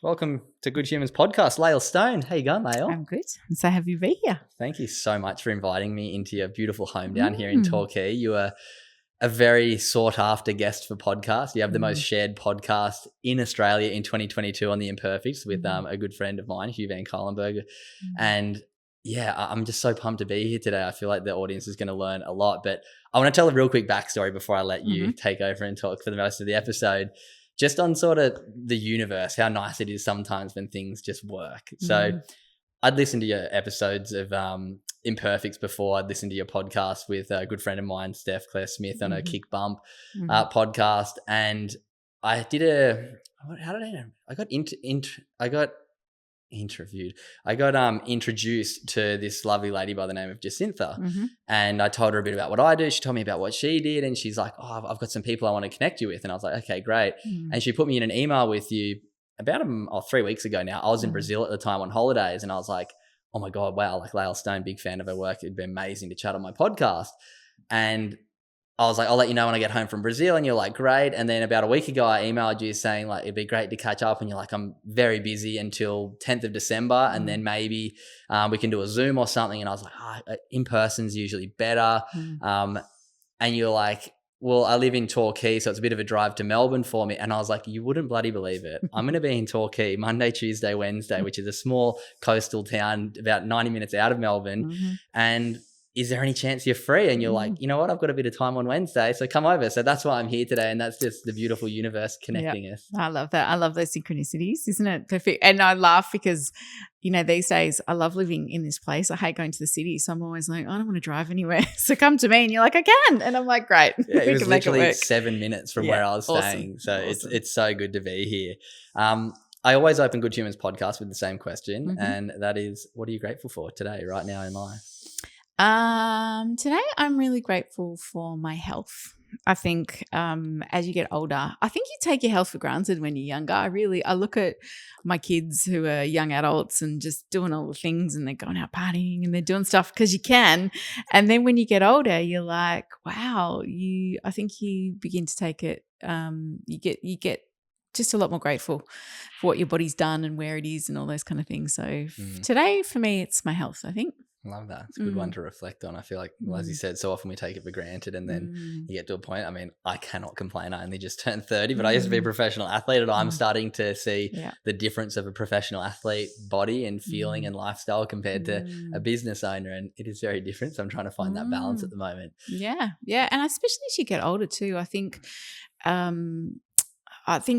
Welcome to Good Humans podcast, Lael Stone. How you going, Lael? I'm good. I'm so happy to be here. Thank you so much for inviting me into your beautiful home down here in Torquay. You are a very sought after guest for podcasts. You have the most shared podcast in Australia in 2022 on The Imperfects with a good friend of mine, Hugh Van Colenberg. And yeah, I'm just so pumped to be here today. I feel like the audience is going to learn a lot, but I want to tell a real quick backstory before I let you take over and talk for the most of the episode. Just on sort of the universe, how nice it is sometimes when things just work. So I'd listened to your episodes of Imperfects before. I'd listened to your podcast with a good friend of mine, Steph Claire Smith, on a Kick Bump podcast. And I did how did I know? I got introduced to this lovely lady by the name of Jacintha, and I told her a bit about what I do. She told me about what she did, and she's like, "Oh, I've got some people I want to connect you with." And I was like, "Okay, great." And she put me in an email with you about 3 weeks ago now. I was in Brazil at the time on holidays, and I was like, "Oh my God, wow, like Lael Stone, big fan of her work. It'd be amazing to chat on my podcast." And I was like, "I'll let you know when I get home from Brazil." And you're like, "Great." And then about a week ago, I emailed you saying like, it'd be great to catch up. And you're like, "I'm very busy until 10th of December. And then maybe we can do a Zoom or something." And I was like, in person's usually better. And you're like, "Well, I live in Torquay, so it's a bit of a drive to Melbourne for me." And I was like, "You wouldn't bloody believe it. I'm going to be in Torquay Monday, Tuesday, Wednesday, which is a small coastal town about 90 minutes out of Melbourne. And is there any chance you're free?" And you're like, "You know what? I've got a bit of time on Wednesday, so come over." So that's why I'm here today. And that's just the beautiful universe connecting us. I love that. I love those synchronicities, isn't it? Perfect. And I laugh because, these days I love living in this place. I hate going to the city. So I'm always like, I don't want to drive anywhere. So come to me. And you're like, "I can." And I'm like, "Great." Yeah, it was literally 7 minutes from where I was staying. So awesome. it's so good to be here. I always open Good Humans podcast with the same question. And that is, what are you grateful for today, right now in life? Today I'm really grateful for my health. I think as you get older, I think you take your health for granted when you're younger. I look at my kids who are young adults and just doing all the things, and they're going out partying and they're doing stuff because you can. And then when you get older, you're like, wow, I think you begin to take it, you get just a lot more grateful for what your body's done and where it is and all those kind of things. So today for me, it's my health, I think. Love that. It's a good one to reflect on. I feel like, well, as you said, so often we take it for granted, and then you get to a point. I mean, I cannot complain. I only just turned 30, but I used to be a professional athlete, and I'm starting to see the difference of a professional athlete body and feeling and lifestyle compared to a business owner. And it is very different. So I'm trying to find that balance at the moment. Yeah. Yeah. And especially as you get older too, I think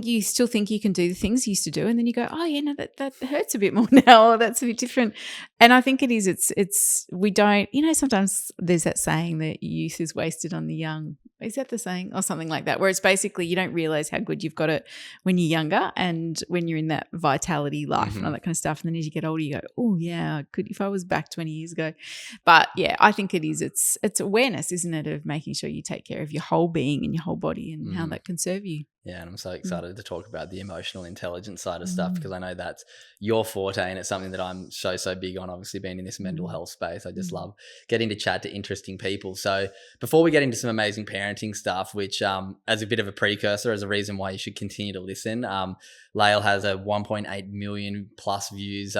you still think you can do the things you used to do, and then you go, "Oh yeah, no, that hurts a bit more now, or that's a bit different." And I think it is. We don't. Sometimes there's that saying that youth is wasted on the young. Is that the saying or something like that? Where it's basically you don't realize how good you've got it when you're younger and when you're in that vitality life and all that kind of stuff. And then as you get older, you go, "Oh yeah, I could if I was back 20 years ago." But yeah, I think it is. It's awareness, isn't it, of making sure you take care of your whole being and your whole body and how that can serve you. Yeah, and I'm so excited to talk about the emotional intelligence side of stuff, because I know that's your forte, and it's something that I'm so big on, obviously being in this mental health space. I just love getting to chat to interesting people. So before we get into some amazing parenting stuff, which as a bit of a precursor, as a reason why you should continue to listen, Lael has a 1.8 million plus views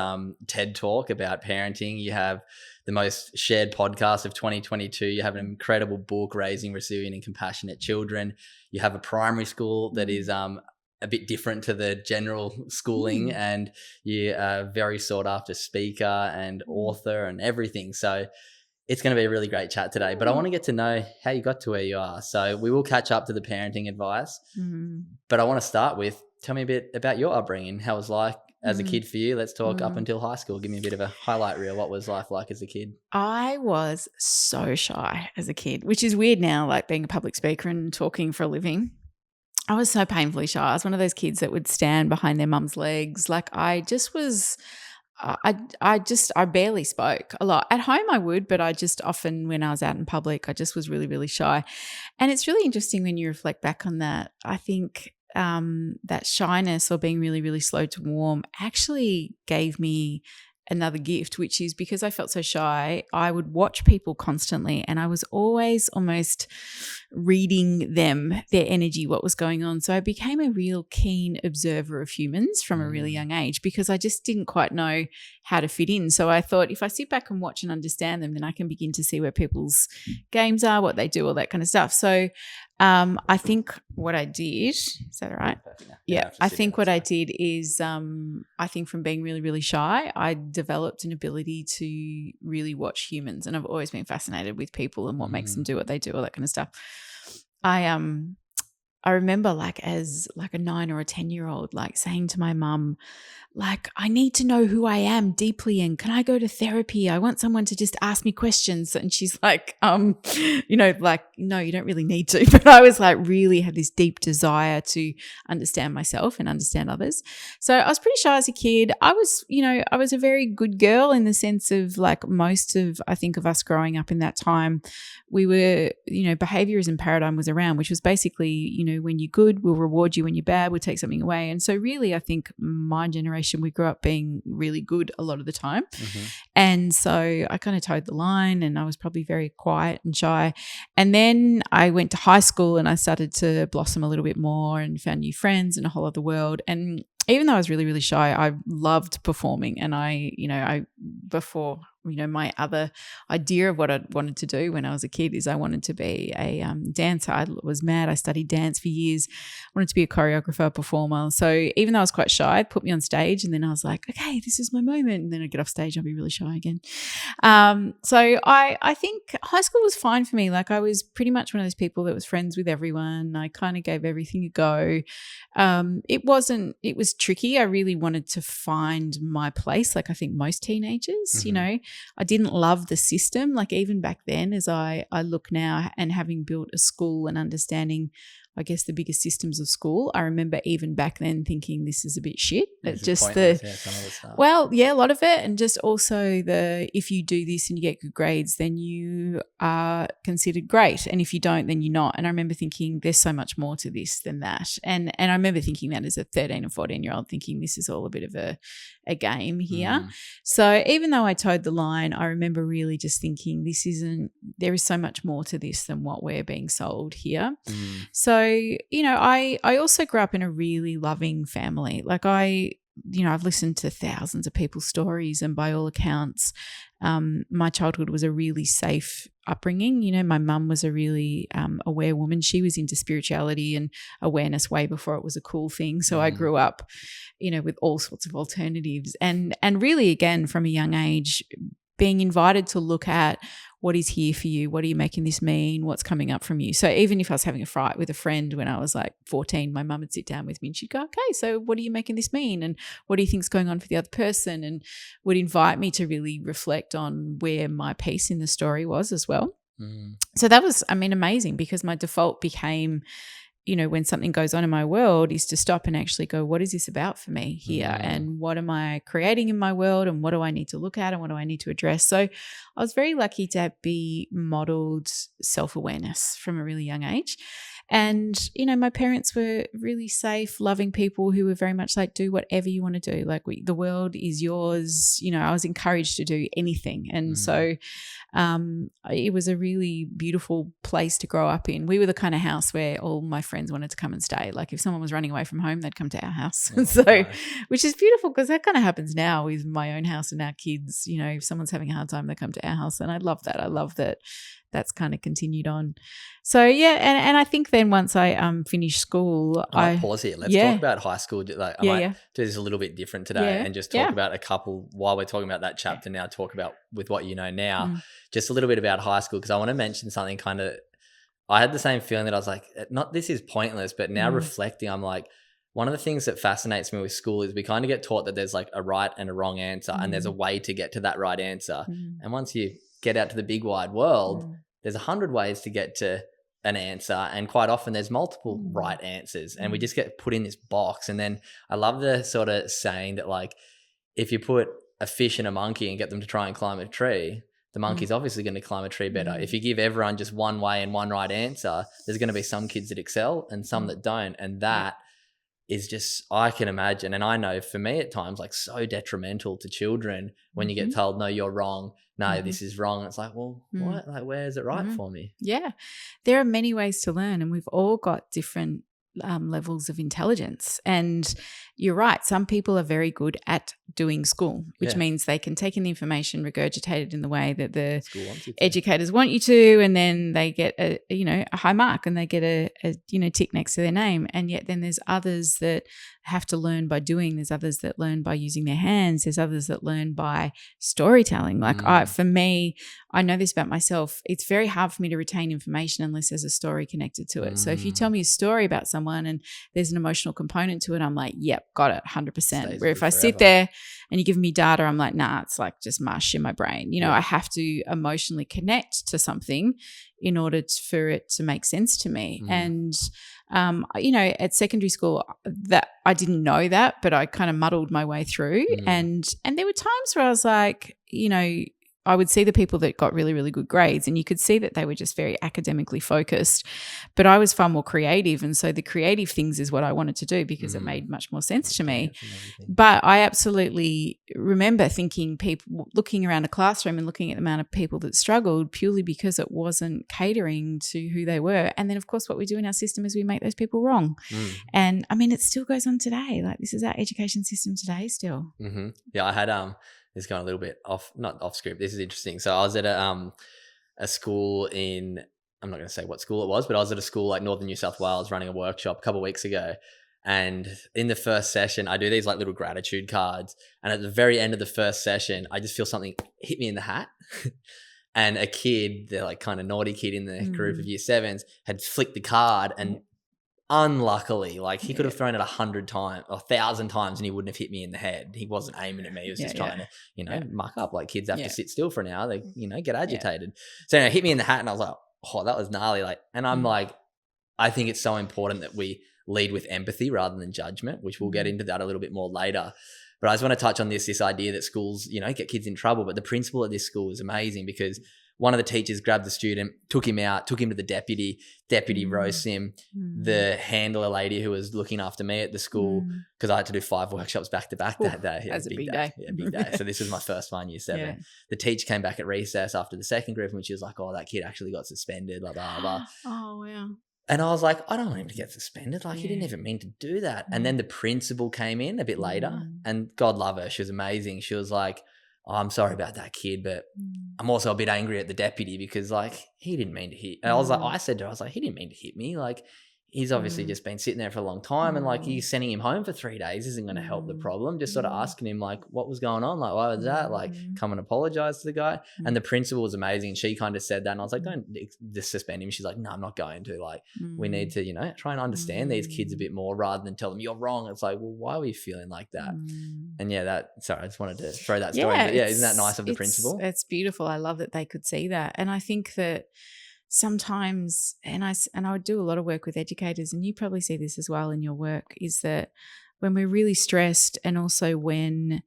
TED talk about parenting. You have the most shared podcast of 2022. You have an incredible book, Raising Resilient and Compassionate Children. You have a primary school that is a bit different to the general schooling, and you're a very sought after speaker and author and everything. So it's going to be a really great chat today, but I want to get to know how you got to where you are. So we will catch up to the parenting advice, but I want to start with, tell me a bit about your upbringing. How it was like as a kid for you? Let's talk up until high school. Give me a bit of a highlight reel. What was life like as a kid? I was so shy as a kid, which is weird now, like being a public speaker and talking for a living. I was so painfully shy. I was one of those kids that would stand behind their mum's legs. Like I just was, I barely spoke a lot. At home I would, but I just often when I was out in public, I just was really, really shy. And it's really interesting when you reflect back on that. I think that shyness or being really, really slow to warm actually gave me another gift, which is because I felt so shy, I would watch people constantly and I was always almost reading them, their energy, what was going on. So I became a real keen observer of humans from a really young age because I just didn't quite know how to fit in. So I thought if I sit back and watch and understand them, then I can begin to see where people's games are, what they do, all that kind of stuff. So I think what I did, is that all right? Yeah. I think what I did is I think from being really, really shy, I developed an ability to really watch humans. And I've always been fascinated with people and what makes them do what they do, all that kind of stuff. I remember as a 9 or a 10-year-old saying to my mum, I need to know who I am deeply and can I go to therapy? I want someone to just ask me questions. And she's no, you don't really need to. But I was really had this deep desire to understand myself and understand others. So I was pretty shy as a kid. I was a very good girl in the sense of most of, I think, of us growing up in that time, we were, behaviorism paradigm was around, which was basically, when you're good, we'll reward you. When you're bad, we'll take something away. And so really, I think my generation, we grew up being really good a lot of the time. And so I kind of towed the line and I was probably very quiet and shy. And then I went to high school and I started to blossom a little bit more and found new friends and a whole other world. And even though I was really, really shy, I loved performing. And my other idea of what I wanted to do when I was a kid is I wanted to be a dancer. I was mad. I studied dance for years. I wanted to be a choreographer, performer. So even though I was quite shy, I'd put me on stage and then I was like, okay, this is my moment. And then I'd get off stage, I'd be really shy again. So I think high school was fine for me. I was pretty much one of those people that was friends with everyone. I kind of gave everything a go. It was tricky. I really wanted to find my place. I think most teenagers, I didn't love the system. Even back then, as I look now and having built a school and understanding, I guess, the biggest systems of school, I remember even back then thinking this is a bit shit. Well, yeah, a lot of it. And just also if you do this and you get good grades, then you are considered great. And if you don't, then you're not. And I remember thinking there's so much more to this than that. And I remember thinking that as a 13 or 14-year-old, thinking this is all a bit of a game here. So even though I towed the line, I remember really just thinking there is so much more to this than what we're being sold here. So, I also grew up in a really loving family. I've listened to thousands of people's stories and by all accounts, my childhood was a really safe upbringing. My mum was a really aware woman. She was into spirituality and awareness way before it was a cool thing. So I grew up, with all sorts of alternatives and really, again, from a young age, being invited to look at what is here for you, what are you making this mean, what's coming up from you. So even if I was having a fight with a friend when I was 14, my mum would sit down with me and she'd go, okay, so what are you making this mean and what do you think's going on for the other person, and would invite me to really reflect on where my piece in the story was as well. So that was, amazing, because my default became, when something goes on in my world, is to stop and actually go, what is this about for me here? And what am I creating in my world? And what do I need to look at? And what do I need to address? So I was very lucky to be modeled self-awareness from a really young age. And, my parents were really safe, loving people who were very much do whatever you want to do. The world is yours. I was encouraged to do anything. And so it was a really beautiful place to grow up in. We were the kind of house where all my friends wanted to come and stay. If someone was running away from home, they'd come to our house. Which is beautiful, because that kind of happens now with my own house and our kids. If someone's having a hard time, they come to our house. And I love that. I love that that's kind of continued on. So, yeah, and I think then once I finished school, I might pause here. Let's talk about high school. I might do this a little bit different today and just talk about a couple, while we're talking about that chapter now, talk about with what you know now, just a little bit about high school, because I want to mention something kind of, I had the same feeling that I was this is pointless, but now reflecting, I'm one of the things that fascinates me with school is we kind of get taught that there's a right and a wrong answer and there's a way to get to that right answer. And once you get out to the big wide world, there's 100 ways to get to an answer, and quite often there's multiple right answers, and we just get put in this box. And then I love the sort of saying that if you put a fish and a monkey and get them to try and climb a tree, the monkey's obviously going to climb a tree better. If you give everyone just one way and one right answer, there's going to be some kids that excel and some that don't, and that is just, I can imagine, and I know for me at times, like so detrimental to children when you get told, no, you're wrong. No, this is wrong. It's like, well, what? Like, where is it right for me? Yeah. There are many ways to learn, and we've all got different levels of intelligence. And you're right. Some people are very good at doing school, which means they can take in the information, regurgitate it in the way that the educators want you to, and then they get a high mark, and they get a tick next to their name. And yet then there's others that have to learn by doing. There's others that learn by using their hands. There's others that learn by storytelling. Like for me, I know this about myself. It's very hard for me to retain information unless there's a story connected to it. So if you tell me a story about someone and there's an emotional component to it, I'm like, yep, got it, 100%. Where if I sit there and you give me data, I'm like, nah, it's like just mush in my brain. I have to emotionally connect to something in order for it to make sense to me. And at secondary school, that I didn't know that, but I kind of muddled my way through. And there were times where I was like, I would see the people that got really, really good grades, and you could see that they were just very academically focused. But I was far more creative, and so the creative things is what I wanted to do because it made much more sense to me. But I absolutely remember thinking, people looking around a classroom and looking at the amount of people that struggled purely because it wasn't catering to who they were. And then, of course, what we do in our system is we make those people wrong. And I mean, it still goes on today. Like, this is our education system today still. Yeah, I had this is going a little bit not off script. This is interesting. So I was at a school in, I'm not going to say what school it was, but I was at a school like Northern New South Wales running a workshop a couple of weeks ago. And in the first session, I do these like little gratitude cards. And at the very end of the first session, I just feel something hit me in the hat. And a kid, the like kind of naughty kid in the group of year 7s, had flicked the card, and unluckily, like he could have thrown it 100 times or 1,000 times and he wouldn't have hit me in the head. He wasn't aiming at me. He was just trying to, muck up. Like, kids have to sit still for an hour. They, get agitated. So it hit me in the hat, and I was like, oh, that was gnarly. Like, and I'm like, I think it's so important that we lead with empathy rather than judgment, which we'll get into that a little bit more later. But I just want to touch on this idea that schools, get kids in trouble. But the principal at this school is amazing, because one of the teachers grabbed the student, took him out, took him to the deputy roasts him. The handler lady who was looking after me at the school, because I had to do 5 workshops back to back that day. That's a big day. Yeah, big day. So this was my first one, year 7. Yeah. The teacher came back at recess after the second group, and she was like, oh, that kid actually got suspended, blah, blah, blah. Oh, wow. And I was like, I don't want him to get suspended. Like, he didn't even mean to do that. And then the principal came in a bit later, and God love her, she was amazing. She was like, oh, I'm sorry about that kid, but I'm also a bit angry at the deputy because, like, he didn't mean to hit. And I said to her, I was like, he didn't mean to hit me. Like, he's obviously just been sitting there for a long time, and like, you sending him home for 3 days isn't going to help the problem. Just sort of asking him, like, what was going on? Like, why was that? Like, come and apologize to the guy. And the principal was amazing. She kind of said that, and I was like, don't just suspend him. She's like, no, I'm not going to. Like, we need to, try and understand these kids a bit more rather than tell them you're wrong. It's like, well, why were you feeling like that? And sorry, I just wanted to throw that story. But isn't that nice of the principal? It's beautiful. I love that they could see that. And I think that sometimes, and I would do a lot of work with educators, and you probably see this as well in your work, is that when we're really stressed, and also when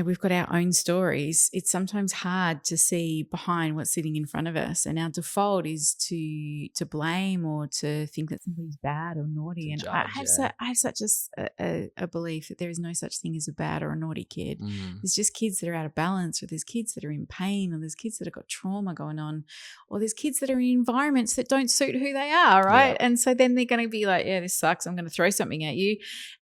we've got our own stories, it's sometimes hard to see behind what's sitting in front of us, and our default is to blame or to think that somebody's bad or naughty. And I have such a belief that there is no such thing as a bad or a naughty kid. There's just kids that are out of balance, or there's kids that are in pain, or there's kids that have got trauma going on, or there's kids that are in environments that don't suit who they are, right? And so then they're going to be like, yeah, this sucks, I'm going to throw something at you.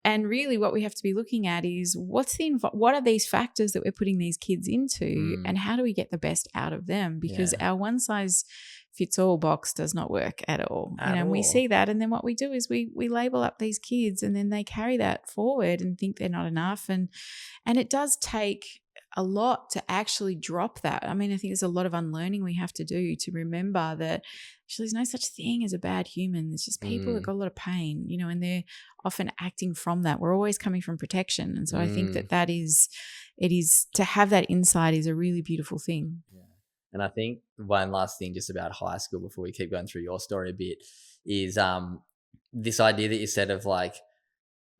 And really what we have to be looking at is what are these factors that we're putting these kids into, and how do we get the best out of them? Because our one size fits all box does not work at all. And we see that, and then what we do is we label up these kids, and then they carry that forward and think they're not enough. And it does take a lot to actually drop that. I mean, I think there's a lot of unlearning we have to do to remember that actually there's no such thing as a bad human. There's just people that got a lot of pain, and they're often acting from that. We're always coming from protection. And so I think that is to have that insight is a really beautiful thing. Yeah. And I think one last thing just about high school before we keep going through your story a bit is this idea that you said of like,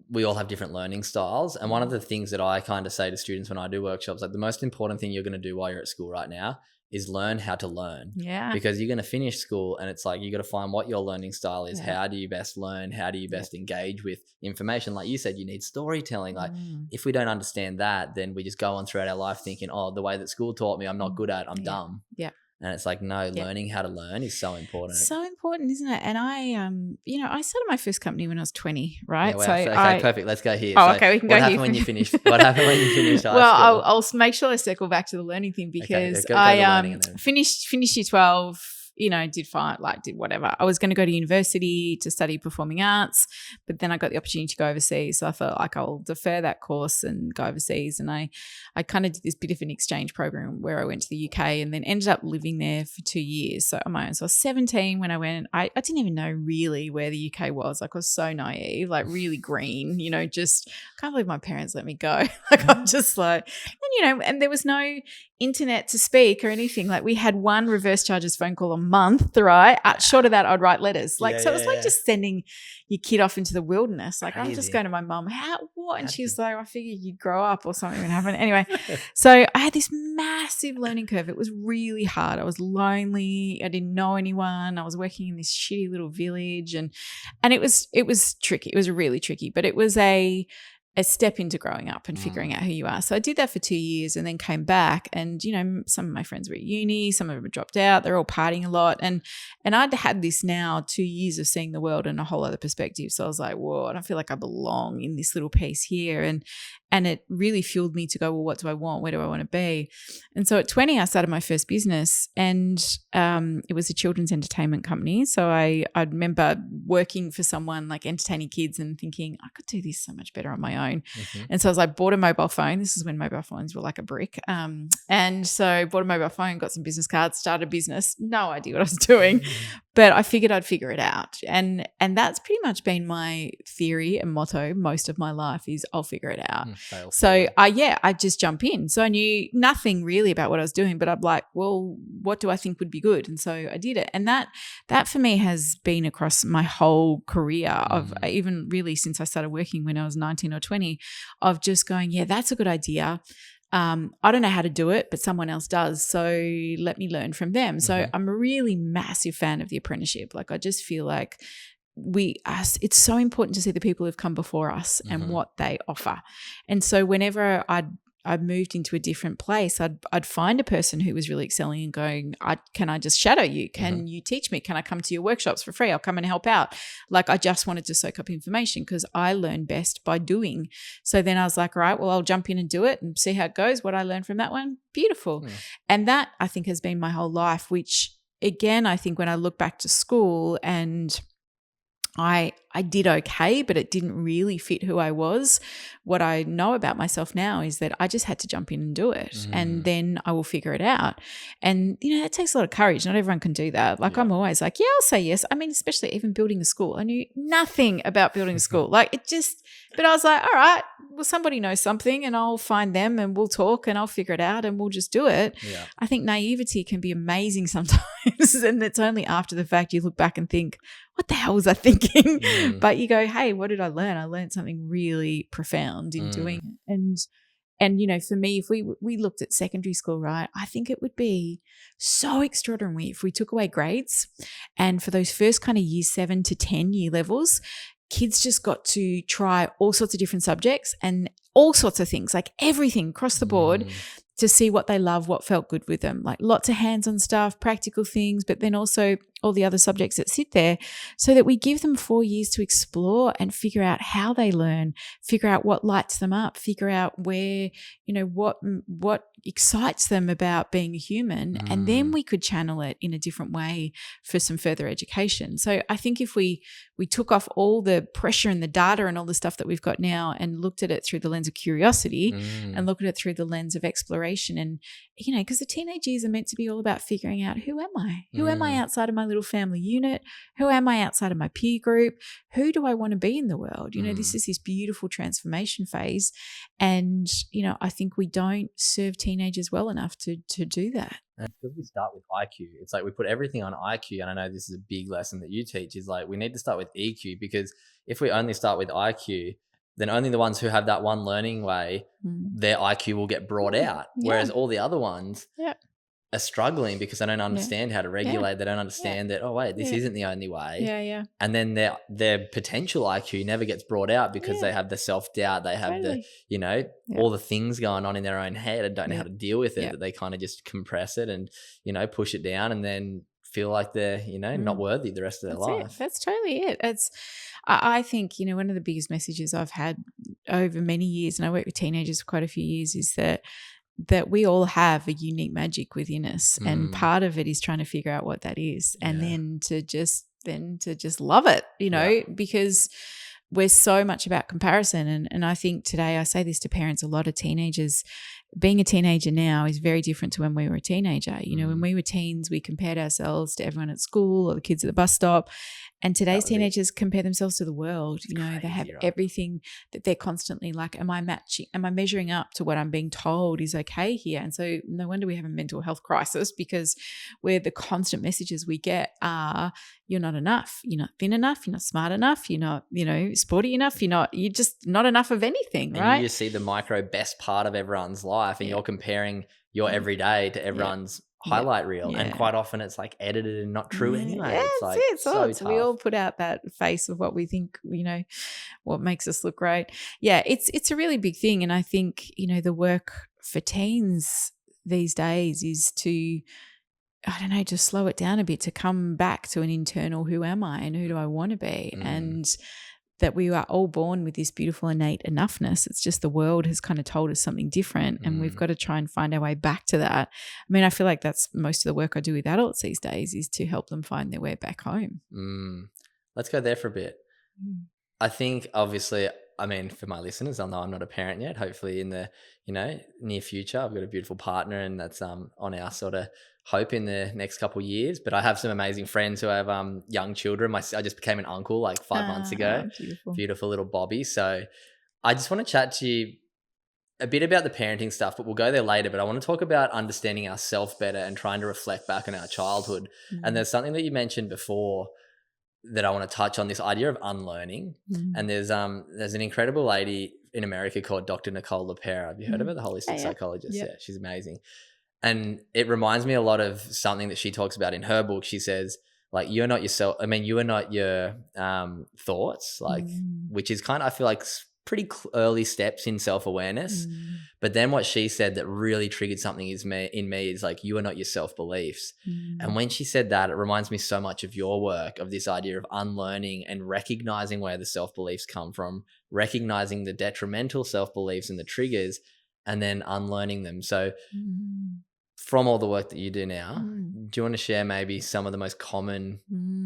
we all have different learning styles. And one of the things that I kind of say to students when I do workshops, like, the most important thing you're going to do while you're at school right now is learn how to learn. Yeah. Because you're going to finish school and it's like you got to find what your learning style is. Yeah. How do you best learn? How do you best engage with information? Like you said, you need storytelling. Like if we don't understand that, then we just go on throughout our life thinking, oh, the way that school taught me, I'm not good at, I'm dumb. Yeah. And it's like, no, learning how to learn is so important. So important, isn't it? And I, I started my first company when I was 20, right? Yeah, wow. So okay, perfect. Let's go here. Oh, so okay, we can go here. What happened when you finished high well, school? I'll make sure I circle back to the learning thing because go I finished year 12. Did fine, did whatever. I was going to go to university to study performing arts, but then I got the opportunity to go overseas. So I felt like I'll defer that course and go overseas. And I kind of did this bit of an exchange program where I went to the UK and then ended up living there for 2 years. So on my own. So I was 17 when I went. I didn't even know really where the UK was. I was so naive, really green, just I can't believe my parents let me go. I'm just and there was no internet to speak or anything. We had one reverse charges phone call a month, right? Short of that, I'd write letters. So it was just sending your kid off into the wilderness. I'm just going to my mum, what? And she was like, I figured you'd grow up or something would happen. Anyway, so I had this massive learning curve. It was really hard. I was lonely. I didn't know anyone. I was working in this shitty little village and it was tricky. It was really tricky, but it was a step into growing up and figuring out who you are. So I did that for 2 years and then came back and, some of my friends were at uni, some of them had dropped out. They're all partying a lot. And I'd had this now 2 years of seeing the world in a whole other perspective. So I was like, whoa, I don't feel like I belong in this little piece here. And it really fueled me to go, well, what do I want? Where do I want to be? And so at 20, I started my first business and it was a children's entertainment company. So I remember working for someone entertaining kids and thinking, I could do this so much better on my own. And so I was bought a mobile phone. This is when mobile phones were like a brick. And so bought a mobile phone, got some business cards, started a business, no idea what I was doing, but I figured I'd figure it out. And that's pretty much been my theory and motto most of my life is I'll figure it out. So I just jump in. So I knew nothing really about what I was doing, but I'm like, well, what do I think would be good? And so I did it. And that for me has been across my whole career of even really since I started working when I was 19 or 20 of just going, yeah, that's a good idea. I don't know how to do it, but someone else does. So let me learn from them. So I'm a really massive fan of the apprenticeship. I just feel like it's so important to see the people who've come before us and what they offer. And so whenever I moved into a different place, I'd find a person who was really excelling and going, can I just shadow you? Can you teach me? Can I come to your workshops for free? I'll come and help out. I just wanted to soak up information because I learn best by doing. So then I was like, all right, well, I'll jump in and do it and see how it goes. What I learned from that one, beautiful. And that I think has been my whole life, which again, I think when I look back to school and I did okay, but it didn't really fit who I was. What I know about myself now is that I just had to jump in and do it and then I will figure it out. And, it takes a lot of courage. Not everyone can do that. I'm always like, yeah, I'll say yes. I mean, especially even building a school. I knew nothing about building a school. But I was like, all right, well, somebody knows something and I'll find them and we'll talk and I'll figure it out and we'll just do it. Yeah. I think naivety can be amazing sometimes. And it's only after the fact you look back and think, what the hell was I thinking? But you go, hey, what did I learn? I learned something really profound in doing it. And for me, if we looked at secondary school, right, I think it would be so extraordinary if we took away grades and for those first kind of year 7 to 10 year levels, kids just got to try all sorts of different subjects and all sorts of things, everything across the board to see what they love, what felt good with them, lots of hands-on stuff, practical things, but then also all the other subjects that sit there so that we give them 4 years to explore and figure out how they learn, figure out what lights them up, figure out where, what excites them about being a human. And then we could channel it in a different way for some further education. So I think if we took off all the pressure and the data and all the stuff that we've got now and looked at it through the lens of curiosity and looked at it through the lens of exploration and, because the teenage years are meant to be all about figuring out who am I? Who am I outside of my little family unit? Who am I outside of my peer group? Who do I want to be in the world? This is this beautiful transformation phase. And, I think we don't serve teenagers well enough to do that. And because we start with IQ, it's we put everything on IQ. And I know this is a big lesson that you teach is we need to start with EQ because if we only start with IQ, then only the ones who have that one learning way, their IQ will get brought out. Whereas all the other ones are struggling because they don't understand how to regulate. Yeah. They don't understand that, oh, wait, this isn't the only way. Yeah. And then their potential IQ never gets brought out because they have the self-doubt. They have the, you know, all the things going on in their own head and don't know how to deal with it, that they kind of just compress it and, you know, push it down and then feel like they're, you know, not worthy the rest of their life. That's totally it. I think, you know, one of the biggest messages I've had over many years, and I work with teenagers for quite a few years, is that we all have a unique magic within us, and part of it is trying to figure out what that is, and then to just love it, you know, because we're so much about comparison. And I think today, I say this to parents, a lot of teenagers, being a teenager now is very different to when we were a teenager. You know, when we were teens, we compared ourselves to everyone at school or the kids at the bus stop. And today's teenagers compare themselves to the world. You know, they have everything that they're constantly like, am I measuring up to what I'm being told is okay here? And so no wonder we have a mental health crisis, because where the constant messages we get are, you're not enough, you're not thin enough, you're not smart enough, you're not, you know, sporty enough, you're just not enough of anything, right? And you just see the micro best part of everyone's life, and you're comparing your everyday to everyone's highlight reel, and quite often it's like edited and not true anyway. It's like so tough. We all put out that face of what we think, you know, what makes us look great. Yeah, it's a really big thing, and I think, you know, the work for teens these days is to, I don't know, just slow it down a bit, to come back to an internal, who am I and who do I want to be? And that we are all born with this beautiful innate enoughness. It's just the world has kind of told us something different, and we've got to try and find our way back to that. I mean, I feel like that's most of the work I do with adults these days, is to help them find their way back home. Let's go there for a bit. I think obviously, I mean, for my listeners, I know I'm not a parent yet. Hopefully in the, you know, near future, I've got a beautiful partner, and that's on our sort of hope in the next couple of years. But I have some amazing friends who have young children. I just became an uncle like 5 months ago. Beautiful little Bobby. So I just want to chat to you a bit about the parenting stuff, but we'll go there later. But I want to talk about understanding ourselves better and trying to reflect back on our childhood. And there's something that you mentioned before that I want to touch on, this idea of unlearning. And there's an incredible lady in America called Dr. Nicole LePera. Have you heard of her? The holistic psychologist. Yeah, she's amazing. And it reminds me a lot of something that she talks about in her book. She says, like, you're not yourself. I mean, you are not your thoughts, like, which is kind of, I feel like, pretty early steps in self-awareness. But then what she said that really triggered something in me is like, you are not your self-beliefs. And when she said that, it reminds me so much of your work, of this idea of unlearning and recognizing where the self-beliefs come from, recognizing the detrimental self-beliefs and the triggers, and then unlearning them. So from all the work that you do now, do you want to share maybe some of the most common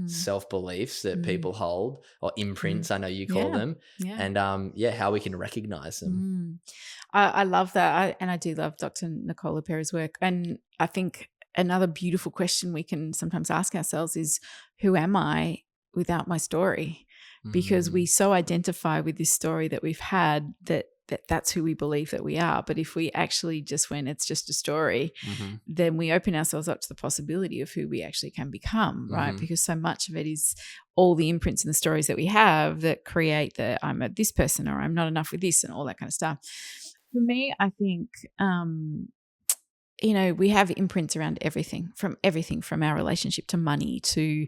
self-beliefs that people hold, or imprints, I know you call them, and how we can recognize them? I love that. I do love Dr. Nicole LePera's work. And I think another beautiful question we can sometimes ask ourselves is, who am I without my story? Because we so identify with this story that we've had that's who we believe that we are. But if we actually just went, it's just a story, then we open ourselves up to the possibility of who we actually can become, right? Because so much of it is all the imprints and the stories that we have that create the I'm a this person, or I'm not enough with this, and all that kind of stuff. For me, I think you know, we have imprints around everything from our relationship to money, to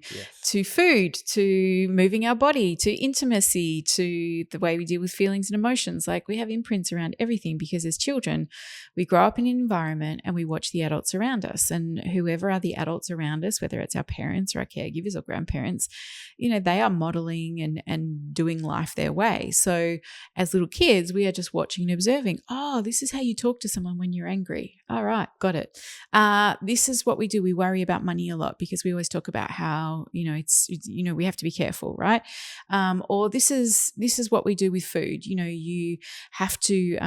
food, to moving our body, to intimacy, to the way we deal with feelings and emotions. Like, we have imprints around everything, because as children, we grow up in an environment and we watch the adults around us, and whoever are the adults around us, whether it's our parents or our caregivers or grandparents, you know, they are modeling and doing life their way. So as little kids, we are just watching and observing. Oh, this is how you talk to someone when you're angry. All right. Got it. This is what we do. We worry about money a lot, because we always talk about how, you know, it's you know, we have to be careful, right? Or this is what we do with food. You know, you have to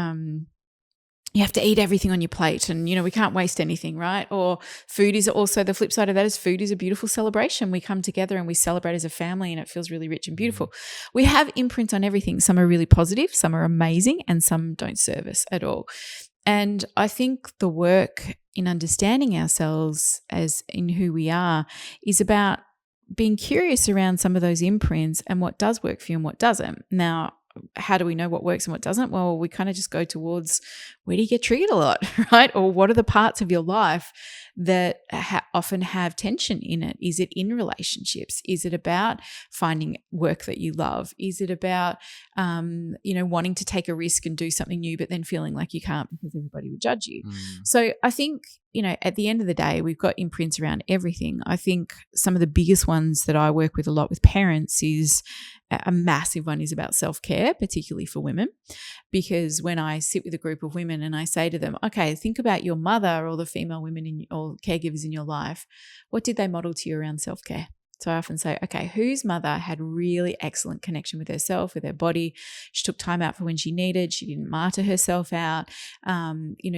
eat everything on your plate, and, you know, we can't waste anything, right? Or food is also, the flip side of that is, food is a beautiful celebration. We come together and we celebrate as a family, and it feels really rich and beautiful. We have imprints on everything. Some are really positive, some are amazing, and some don't serve us at all. And I think the work in understanding ourselves as in who we are is about being curious around some of those imprints and what does work for you and what doesn't. Now, how do we know what works and what doesn't? Well, we kind of just go towards, where do you get triggered a lot, right? Or what are the parts of your life that often have tension in it? Is it in relationships? Is it about finding work that you love? Is it about, wanting to take a risk and do something new, but then feeling like you can't because everybody would judge you? So I think, at the end of the day, we've got imprints around everything. I think some of the biggest ones that I work with a lot with parents is a massive one is about self-care, particularly for women, because when I sit with a group of women and I say to them, okay, think about your mother or the female women or caregivers in your life, what did they model to you around self-care? So I often say, okay, whose mother had really excellent connection with herself, with her body? She took time out for when she needed. She didn't martyr herself out.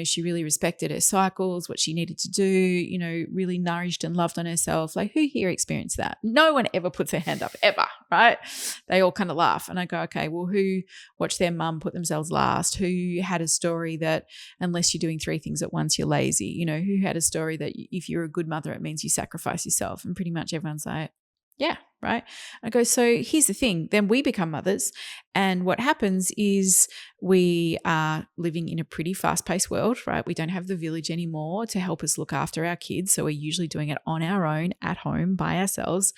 She really respected her cycles, what she needed to do, really nourished and loved on herself. Like, who here experienced that? No one ever puts their hand up, ever, right? They all kind of laugh. And I go, okay, well, who watched their mum put themselves last? Who had a story that unless you're doing 3 things at once, you're lazy? Who had a story that if you're a good mother, it means you sacrifice yourself? And pretty much everyone's like, yeah, right. I go, so here's the thing. Then we become mothers. And what happens is we are living in a pretty fast-paced world, right? We don't have the village anymore to help us look after our kids. So we're usually doing it on our own, at home, by ourselves.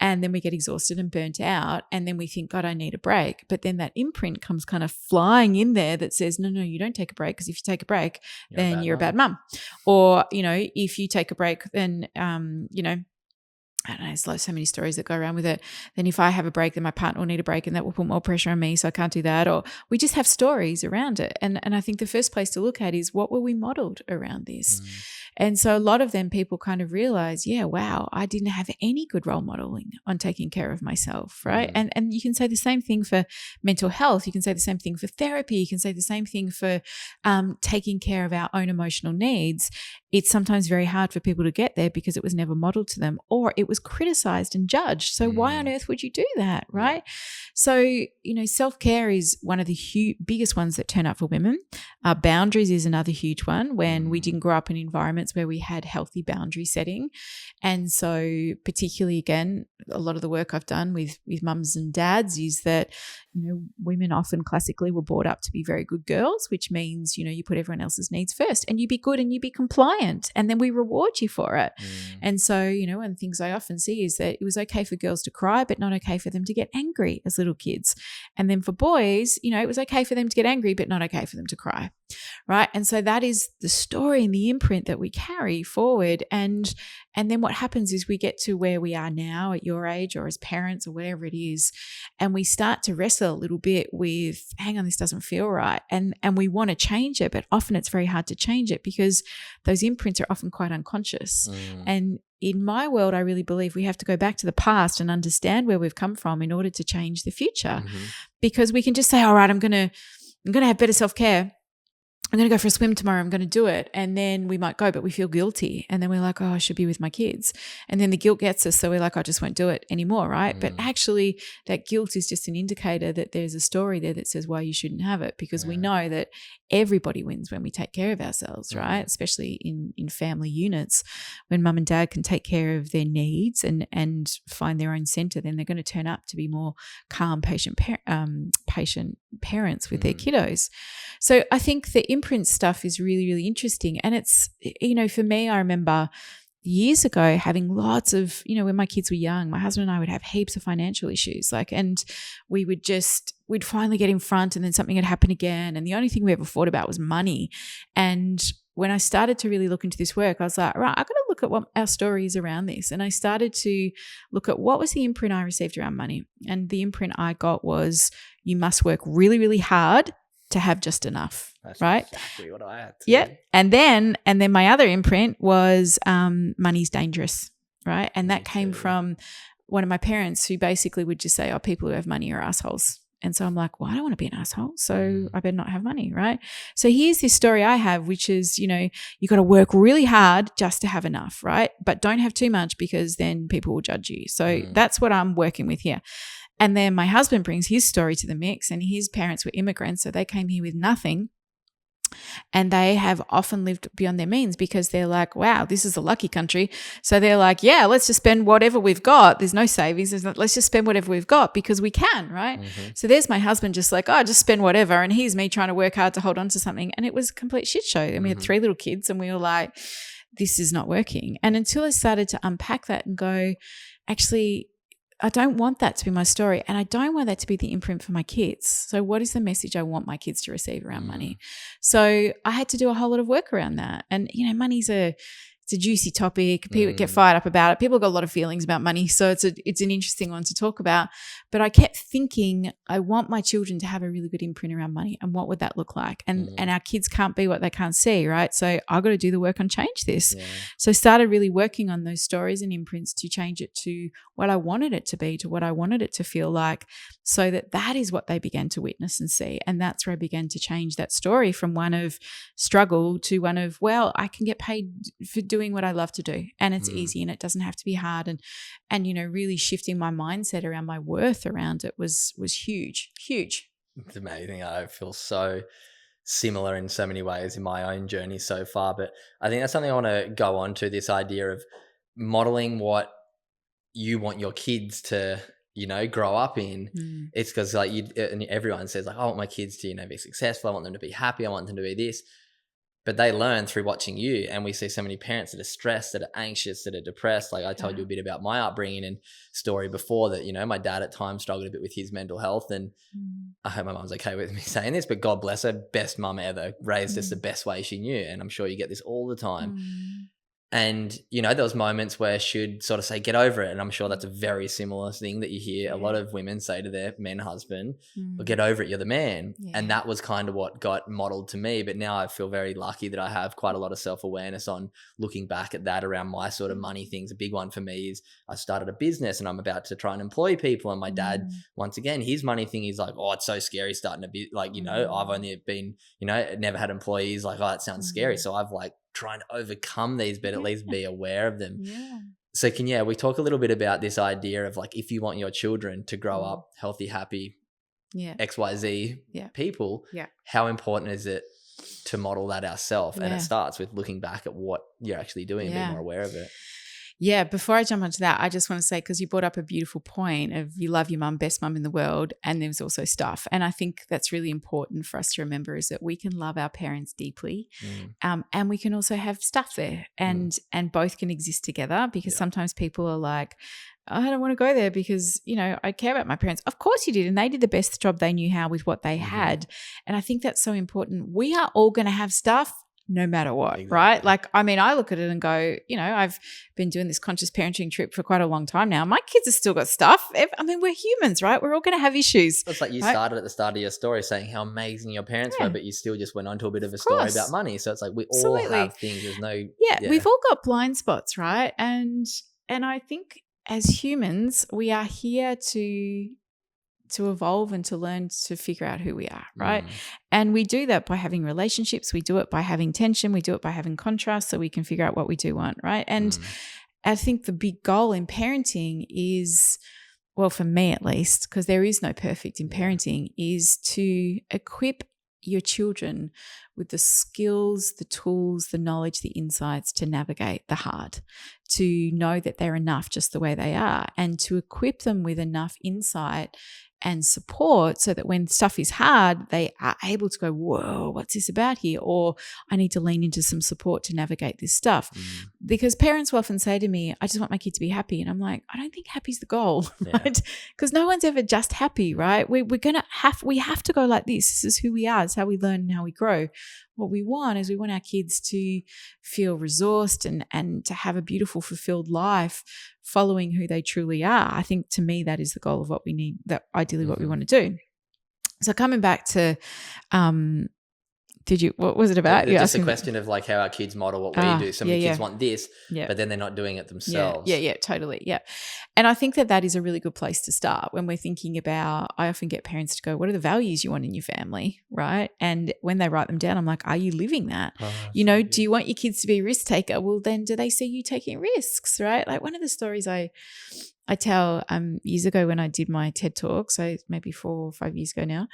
And then we get exhausted and burnt out. And then we think, God, I need a break. But then that imprint comes kind of flying in there that says, no, you don't take a break, because if you take a break, then you're a bad mum. Or, if you take a break, then, I don't know, there's so many stories that go around with it. Then if I have a break, then my partner will need a break and that will put more pressure on me, so I can't do that. Or we just have stories around it. And I think the first place to look at is, what were we modeled around this? And so a lot of them, people kind of realize, yeah, wow, I didn't have any good role modeling on taking care of myself, right? And you can say the same thing for mental health. You can say the same thing for therapy. You can say the same thing for taking care of our own emotional needs. It's sometimes very hard for people to get there because it was never modeled to them, or it was criticized and judged. So why on earth would you do that, right? So, self-care is one of the biggest ones that turn up for women. Boundaries is another huge one, when we didn't grow up in environments where we had healthy boundary setting. And so particularly, again, a lot of the work I've done with mums and dads is that, women often classically were brought up to be very good girls, which means, you put everyone else's needs first and you be good and you be compliant, and then we reward you for it. And so, and things I often see is that it was okay for girls to cry, but not okay for them to get angry as little kids. And then for boys, it was okay for them to get angry, but not okay for them to cry. Right. And so that is the story and the imprint that we carry forward. And then what happens is we get to where we are now at your age, or as parents, or whatever it is, and we start to wrestle a little bit with, hang on, this doesn't feel right. And we want to change it, but often it's very hard to change it because those imprints are often quite unconscious. And in my world, I really believe we have to go back to the past and understand where we've come from in order to change the future. Because we can just say, all right, I'm going to have better self-care. I'm going to go for a swim tomorrow. I'm going to do it. And then we might go, but we feel guilty. And then we're like, oh, I should be with my kids. And then the guilt gets us. So we're like, I just won't do it anymore, right? But actually that guilt is just an indicator that there's a story there that says why you shouldn't have it, because we know that everybody wins when we take care of ourselves, right? Especially in family units. When mum and dad can take care of their needs and find their own center, then they're going to turn up to be more calm, patient parents with their kiddos. So I think the imprint stuff is really, really interesting. And it's, for me, I remember years ago having lots of, when my kids were young, my husband and I would have heaps of financial issues, and we'd finally get in front and then something had happened again. And the only thing we ever thought about was money. And when I started to really look into this work, I was like, right, I've got to look at what our story is around this. And I started to look at what was the imprint I received around money. And the imprint I got was, you must work really, really hard to have just enough. That's right? exactly what I had to do. And then my other imprint was money's dangerous, right? And that came from one of my parents who basically would just say, oh, people who have money are assholes. And so I'm like, well, I don't want to be an asshole, so I better not have money, right? So here's this story I have, which is, you got to work really hard just to have enough, right? But don't have too much because then people will judge you. So that's what I'm working with here. And then my husband brings his story to the mix, and his parents were immigrants, so they came here with nothing. And they have often lived beyond their means because they're like, wow, this is a lucky country. So they're like, yeah, let's just spend whatever we've got. There's no savings. Let's just spend whatever we've got because we can, right? So there's my husband just like, oh, just spend whatever. And here's me trying to work hard to hold on to something. And it was a complete shit show. And we had 3 little kids, and we were like, this is not working. And until I started to unpack that and go, actually, I don't want that to be my story, and I don't want that to be the imprint for my kids. So what is the message I want my kids to receive around money? So I had to do a whole lot of work around that. And, money's it's a juicy topic. People get fired up about it. People got a lot of feelings about money. So it's an interesting one to talk about. But I kept thinking, I want my children to have a really good imprint around money. And what would that look like? And our kids can't be what they can't see, right? So I got to do the work on change this. Yeah. So I started really working on those stories and imprints to change it to what I wanted it to be, to what I wanted it to feel like, so that is what they began to witness and see. And that's where I began to change that story from one of struggle to one of, well, I can get paid for doing what I love to do, and it's easy, and it doesn't have to be hard, and really shifting my mindset around my worth around it was huge. It's amazing. I feel so similar in so many ways in my own journey so far, but I think that's something I want to go on to, this idea of modeling what you want your kids to grow up in. It's because everyone says I want my kids to be successful, I want them to be happy, I want them to be this. But they learn through watching you, and we see so many parents that are stressed, that are anxious, that are depressed. Like I told you a bit about my upbringing and story before that, my dad at times struggled a bit with his mental health, and I hope my mum's okay with me saying this, but God bless her, best mum ever, raised us the best way she knew. And I'm sure you get this all the time. And, there was moments where she'd sort of say, get over it. And I'm sure that's a very similar thing that you hear a lot of women say to their men husband, well, get over it, you're the man. Yeah. And that was kind of what got modeled to me. But now I feel very lucky that I have quite a lot of self-awareness on looking back at that around my sort of money things. A big one for me is I started a business and I'm about to try and employ people. And my dad, once again, his money thing is like, oh, it's so scary starting a bit. Like, I've only been, never had employees. Like, oh, that sounds scary. So I've trying to overcome these, but at least be aware of them. Yeah. So we talk a little bit about this idea of if you want your children to grow up healthy, happy, XYZ people, how important is it to model that ourselves? And it starts with looking back at what you're actually doing and being more aware of it. Yeah, before I jump onto that, I just want to say, because you brought up a beautiful point of you love your mum, best mum in the world, and there's also stuff. And I think that's really important for us to remember, is that we can love our parents deeply and we can also have stuff there, and both can exist together, because sometimes people are like, I don't want to go there because, I care about my parents. Of course you did. And they did the best job they knew how with what they had. And I think that's so important. We are all going to have stuff no matter what, right? I look at it and go, I've been doing this conscious parenting trip for quite a long time now. My kids have still got stuff. We're humans, right? We're all going to have issues. It's like you started at the start of your story saying how amazing your parents were, but you still just went on to a bit of a story about money. So it's like we all have things. There's no... we've all got blind spots, right? And I think as humans, we are here to evolve and to learn to figure out who we are, right? And we do that by having relationships. We do it by having tension. We do it by having contrast, so we can figure out what we do want, right? And I think the big goal in parenting is, well, for me at least, because there is no perfect in parenting, is to equip your children with the skills, the tools, the knowledge, the insights to navigate the hard, to know that they're enough just the way they are, and to equip them with enough insight and support so that when stuff is hard, they are able to go, whoa, what's this about here? Or I need to lean into some support to navigate this stuff. Because parents will often say to me, I just want my kid to be happy. And I'm like, I don't think happy's the goal, right? Because no one's ever just happy, right? We have to go like this. This is who we are. It's how we learn and how we grow. What we want is we want our kids to feel resourced and to have a beautiful, fulfilled life following who they truly are. I think to me that is the goal of what we need, that ideally what we want to do. So coming back to what was it about? Just a question of how our kids model what we do. Some of the kids want this, but then they're not doing it themselves. Yeah, totally. Yeah. And I think that is a really good place to start when we're thinking about, I often get parents to go, what are the values you want in your family, right? And when they write them down, I'm like, are you living that? Do you want your kids to be a risk taker? Well, then do they see you taking risks, right? Like one of the stories I tell years ago when I did my TED Talk, so maybe 4 or 5 years ago now,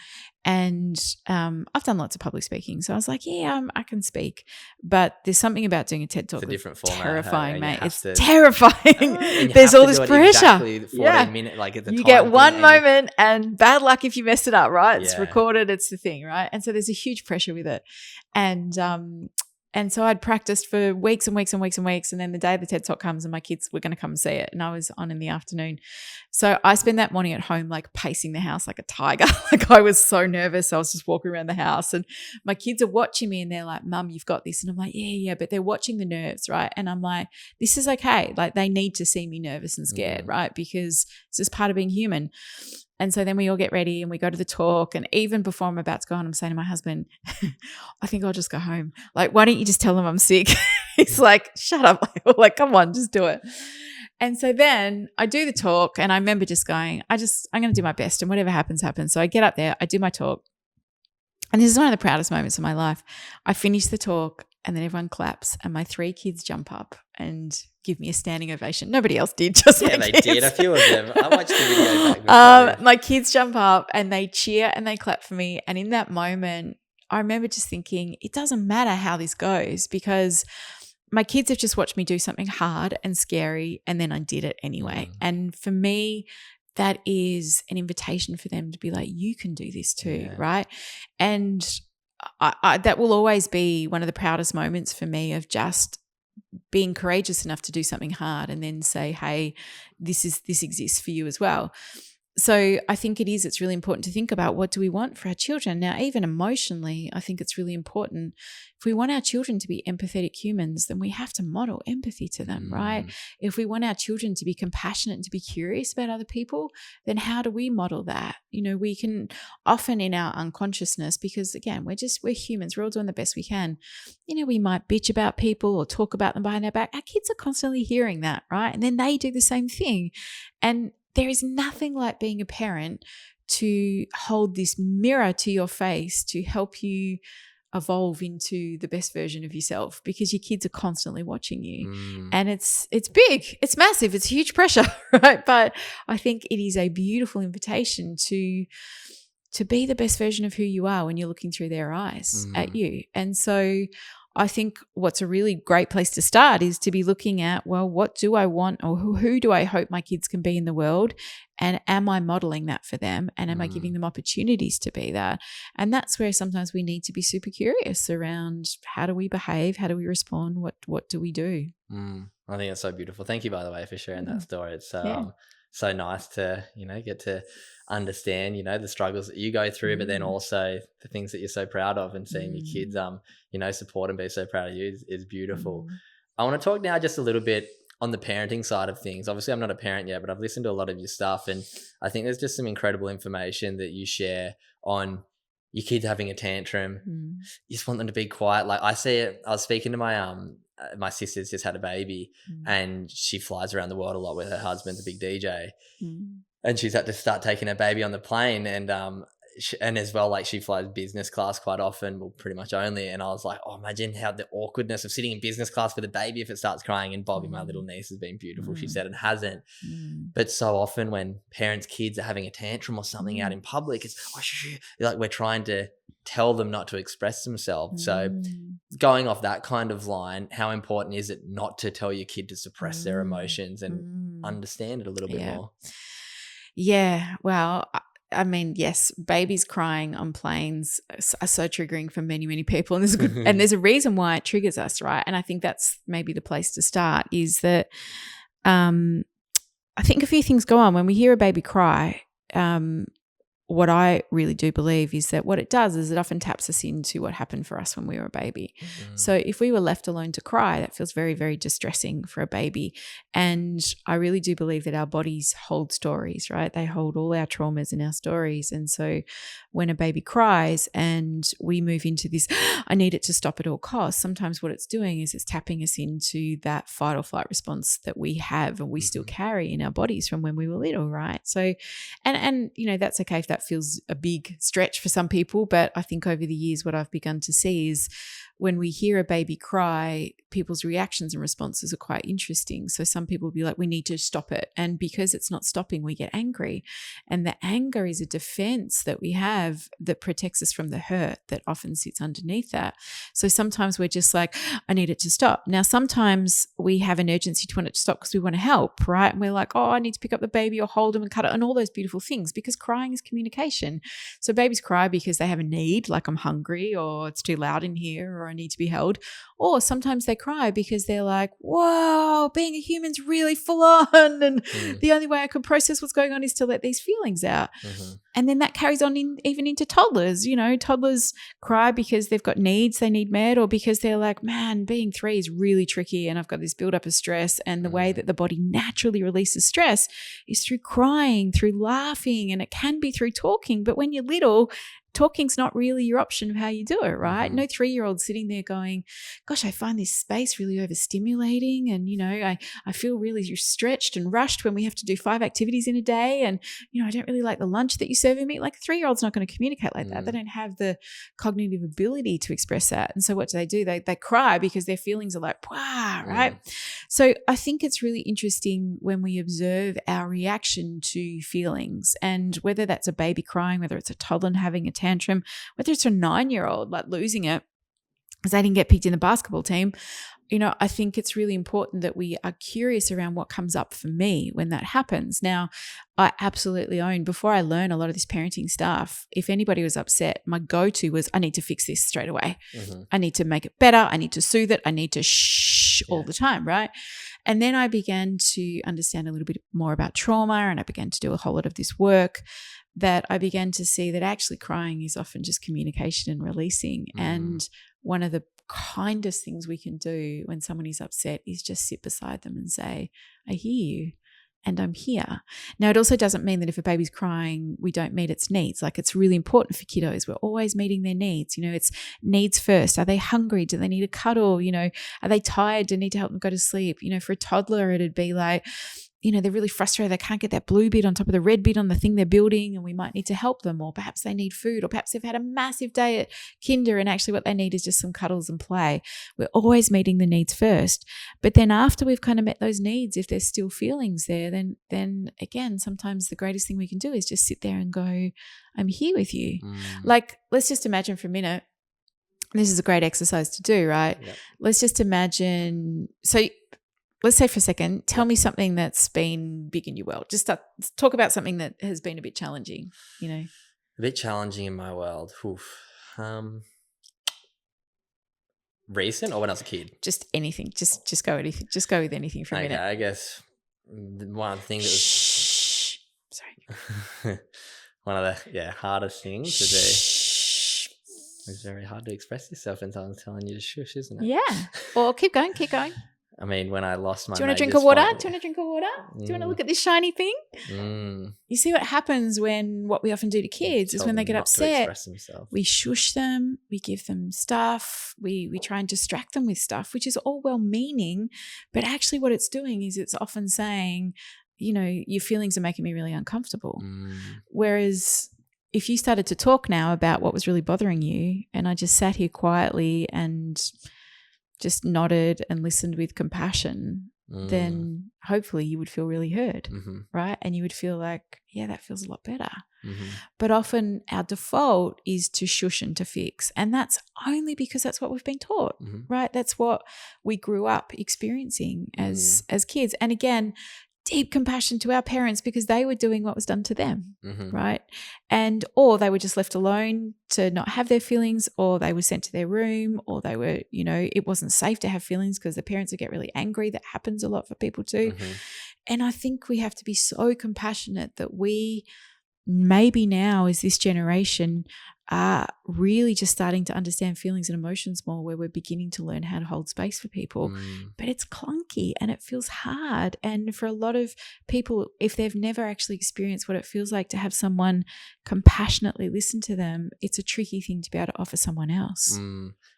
and I've done lots of public speaking. So I was like, I can speak. But there's something about doing a TED Talk that's different format, terrifying, mate. It's terrifying. There's all this pressure. Exactly 14 minute, you get one moment and bad luck if you mess it up, right? It's recorded, it's the thing, right? And so there's a huge pressure with it. And And so I'd practiced for weeks and weeks and weeks and weeks. And then the day the TED Talk comes and my kids were going to come and see it. And I was on in the afternoon. So I spent that morning at home, like pacing the house like a tiger. Like I was so nervous. I was just walking around the house and my kids are watching me and they're like, Mum, you've got this. And I'm like, yeah. But they're watching the nerves, right? And I'm like, this is okay. Like they need to see me nervous and scared, right? Because it's just part of being human. And so then we all get ready and we go to the talk. And even before I'm about to go on, I'm saying to my husband, I think I'll just go home. Like, why don't you just tell them I'm sick? He's like, shut up. Like, come on, just do it. And so then I do the talk and I remember just going, I'm going to do my best and whatever happens, happens. So I get up there, I do my talk. And this is one of the proudest moments of my life. I finish the talk and then everyone claps and my 3 kids jump up and give me a standing ovation. Nobody else did, just my they kids. did. A few of them. I watched the video back. My kids jump up and they cheer and they clap for me. And in that moment, I remember just thinking, it doesn't matter how this goes because my kids have just watched me do something hard and scary and then I did it anyway. And for me, that is an invitation for them to be like, you can do this too, right? And I that will always be one of the proudest moments for me of just being courageous enough to do something hard and then say, hey, this exists for you as well. So I think it's really important to think about what do we want for our children. Now, even emotionally, I think it's really important. If we want our children to be empathetic humans, then we have to model empathy to them, right? If we want our children to be compassionate and to be curious about other people, then how do we model that? You know, we can often in our unconsciousness, because again, we're humans, we're all doing the best we can. You know, we might bitch about people or talk about them behind our back. Our kids are constantly hearing that, right? And then they do the same thing. And there is nothing like being a parent to hold this mirror to your face to help you evolve into the best version of yourself because your kids are constantly watching you. And it's big, it's massive, it's huge pressure, right? But I think it is a beautiful invitation to be the best version of who you are when you're looking through their eyes at you. And so I think what's a really great place to start is to be looking at, well, what do I want or who do I hope my kids can be in the world? And am I modeling that for them? And am I giving them opportunities to be that? And that's where sometimes we need to be super curious around how do we behave? How do we respond? What do we do? I think that's so beautiful. Thank you, by the way, for sharing that story. It's so nice to, get to understand, the struggles that you go through, but then also the things that you're so proud of and seeing your kids, support and be so proud of you is beautiful. I want to talk now just a little bit on the parenting side of things. Obviously, I'm not a parent yet, but I've listened to a lot of your stuff and I think there's just some incredible information that you share on your kids having a tantrum. You just want them to be quiet. Like I see it, I was speaking to my sister's just had a baby and she flies around the world a lot with her husband, the big DJ. And she's had to start taking her baby on the plane and as well, like she flies business class quite often, well, pretty much only. And I was like, oh, imagine how the awkwardness of sitting in business class with a baby if it starts crying. And Bobby, my little niece, has been beautiful, she said, and hasn't. But so often when kids are having a tantrum or something out in public, it's like we're trying to tell them not to express themselves. So going off that kind of line, how important is it not to tell your kid to suppress their emotions and understand it a little bit more? Yeah, well, I mean, yes, babies crying on planes are so triggering for many, many people. And there's a reason why it triggers us, right? And I think that's maybe the place to start is that I think a few things go on. When we hear a baby cry, what I really do believe is that what it does is it often taps us into what happened for us when we were a baby. So if we were left alone to cry, that feels very, very distressing for a baby. And I really do believe that our bodies hold stories, right? They hold all our traumas and our stories. And so when a baby cries and we move into this, I need it to stop at all costs, sometimes what it's doing is it's tapping us into that fight or flight response that we have and we still carry in our bodies from when we were little, right? So, and that's okay if that feels a big stretch for some people, but I think over the years what I've begun to see is when we hear a baby cry, people's reactions and responses are quite interesting. So some people will be like, we need to stop it. And because it's not stopping, we get angry. And the anger is a defense that we have that protects us from the hurt that often sits underneath that. So sometimes we're just like, I need it to stop. Now, sometimes we have an urgency to want it to stop because we want to help, right? And we're like, oh, I need to pick up the baby or hold him and cut it and all those beautiful things because crying is communication. So babies cry because they have a need, like I'm hungry or it's too loud in here or I need to be held. Or sometimes they cry because they're like, whoa, being a human's really full on. And the only way I can process what's going on is to let these feelings out. And then that carries on even into toddlers. You know, toddlers cry because they've got needs they need met, or because they're like, man, being 3 is really tricky and I've got this buildup of stress. And the way that the body naturally releases stress is through crying, through laughing, and it can be through talking. But when you're little, talking's not really your option of how you do it, right? No 3-year-old sitting there going, gosh, I find this space really overstimulating, and, you know, I feel really stretched and rushed when we have to do 5 activities in a day, and, you know, I don't really like the lunch that you're serving me. Like, a 3-year-old's not going to communicate like that. They don't have the cognitive ability to express that. And so what do? They cry because their feelings are like, wow, right? So I think it's really interesting when we observe our reaction to feelings, and whether that's a baby crying, whether it's a toddler having a tantrum, whether it's a 9-year-old like losing it because they didn't get picked in the basketball team. You know, I think it's really important that we are curious around what comes up for me when that happens. Now, I absolutely own, before I learn a lot of this parenting stuff, if anybody was upset, my go-to was, I need to fix this straight away. I need to make it better. I need to soothe it. I need to shh all the time, right? And then I began to understand a little bit more about trauma, and I began to do a whole lot of this work, that I began to see that actually crying is often just communication and releasing. And one of the kindest things we can do when someone is upset is just sit beside them and say, I hear you and I'm here. Now, it also doesn't mean that if a baby's crying, we don't meet its needs. Like, it's really important for kiddos. We're always meeting their needs. You know, it's needs first. Are they hungry? Do they need a cuddle? You know, are they tired? Do they need to help them go to sleep? You know, for a toddler, it'd be like, you know, they're really frustrated. They can't get that blue bit on top of the red bit on the thing they're building, and we might need to help them. Or perhaps they need food, or perhaps they've had a massive day at kinder and actually what they need is just some cuddles and play. We're always meeting the needs first. But then after we've kind of met those needs, if there's still feelings there, then again, sometimes the greatest thing we can do is just sit there and go, I'm here with you. Like, let's just imagine for a minute, this is a great exercise to do, right? Yep. Let's just imagine, so let's say for a second, tell me something that's been big in your world. Just talk about something that has been a bit challenging, you know. A bit challenging in my world. Recent or when I was a kid? Just anything. Just go anything. Just go with anything for a minute. I guess one thing that was... Shh. Sorry. One of the hardest things to do. It's very hard to express yourself when someone's telling you to shush, isn't it? Yeah. Or keep going. I mean, when I lost my... Do you want to drink of water? Do you want to drink of water? Do you want to look at this shiny thing? You see what happens when what we often do to kids is when they get upset, we shush them, we give them stuff, we try and distract them with stuff, which is all well-meaning, but actually what it's doing is it's often saying, you know, your feelings are making me really uncomfortable. Whereas if you started to talk now about what was really bothering you, and I just sat here quietly and just nodded and listened with compassion, then hopefully you would feel really heard, right? And you would feel like, yeah, that feels a lot better. But often our default is to shush and to fix. And that's only because that's what we've been taught, right? That's what we grew up experiencing as kids. And again, deep compassion to our parents because they were doing what was done to them, right? And or they were just left alone to not have their feelings, or they were sent to their room, or they were, you know, it wasn't safe to have feelings because the parents would get really angry. That happens a lot for people too. And I think we have to be so compassionate that we maybe now as this generation are really just starting to understand feelings and emotions more, where we're beginning to learn how to hold space for people. But it's clunky and it feels hard. And for a lot of people, if they've never actually experienced what it feels like to have someone compassionately listen to them, it's a tricky thing to be able to offer someone else.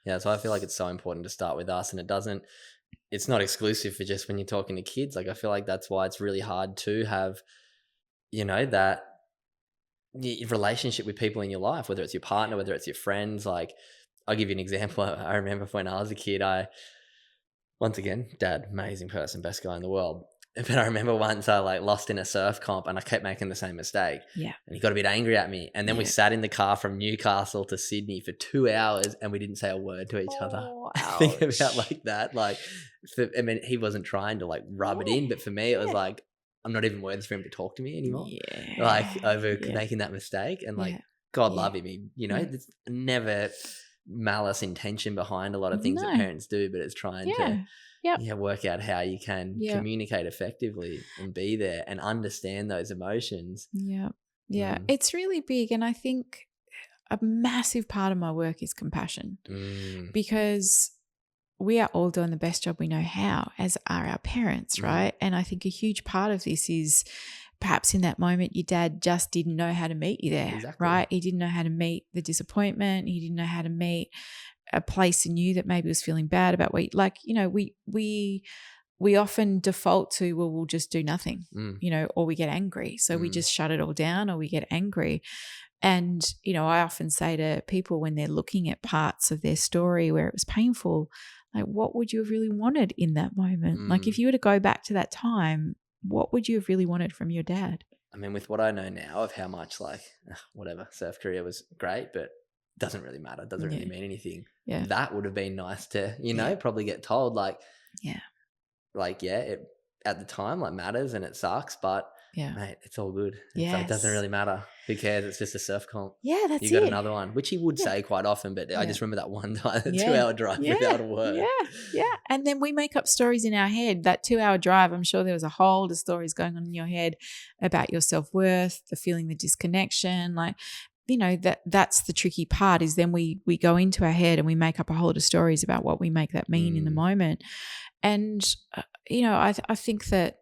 Yeah, so I feel like it's so important to start with us, and it's not exclusive for just when you're talking to kids. Like, I feel like that's why it's really hard to have, you know, that relationship with people in your life, whether it's your partner, whether it's your friends. Like, I'll give you an example. I remember when I was a kid, once again, dad, amazing person, best guy in the world. But I remember once I lost in a surf comp and I kept making the same mistake. Yeah. And he got a bit angry at me. And then we sat in the car from Newcastle to Sydney for 2 hours and we didn't say a word to each other. Think about that. He wasn't trying to rub it in, but for me, it was like, I'm not even worthy for him to talk to me anymore. Over making that mistake. And God love him. It's never malice intention behind a lot of things that parents do, but it's trying to work out how you can communicate effectively and be there and understand those emotions. Yeah, it's really big. And I think a massive part of my work is compassion, because we are all doing the best job we know how, as are our parents, right? And I think a huge part of this is perhaps in that moment your dad just didn't know how to meet you there, right? He didn't know how to meet the disappointment. He didn't know how to meet a place in you that maybe was feeling bad about what, like, you know, we often default to, well, we'll just do nothing, you know, or we get angry. So we just shut it all down, or we get angry. And, you know, I often say to people when they're looking at parts of their story where it was painful, like, what would you have really wanted in that moment? Like, if you were to go back to that time, what would you have really wanted from your dad? I mean, with what I know now of how much, like, whatever, South Korea was great, but doesn't really matter. Doesn't really mean anything. Yeah. That would have been nice to, you know, probably get told, like, it at the time, like, matters and it sucks, but mate, it's all good. So it doesn't really matter. Who cares? It's just a surf comp. Yeah, that's it. You got another one, which he would say quite often, but I just remember that one time, the 2-hour drive without a word. Yeah. And then we make up stories in our head. That 2-hour drive, I'm sure there was a whole lot of stories going on in your head about your self-worth, the feeling, the disconnection, like, you know, that's the tricky part, is then we go into our head and we make up a whole lot of stories about what we make that mean in the moment. And, you know, I think that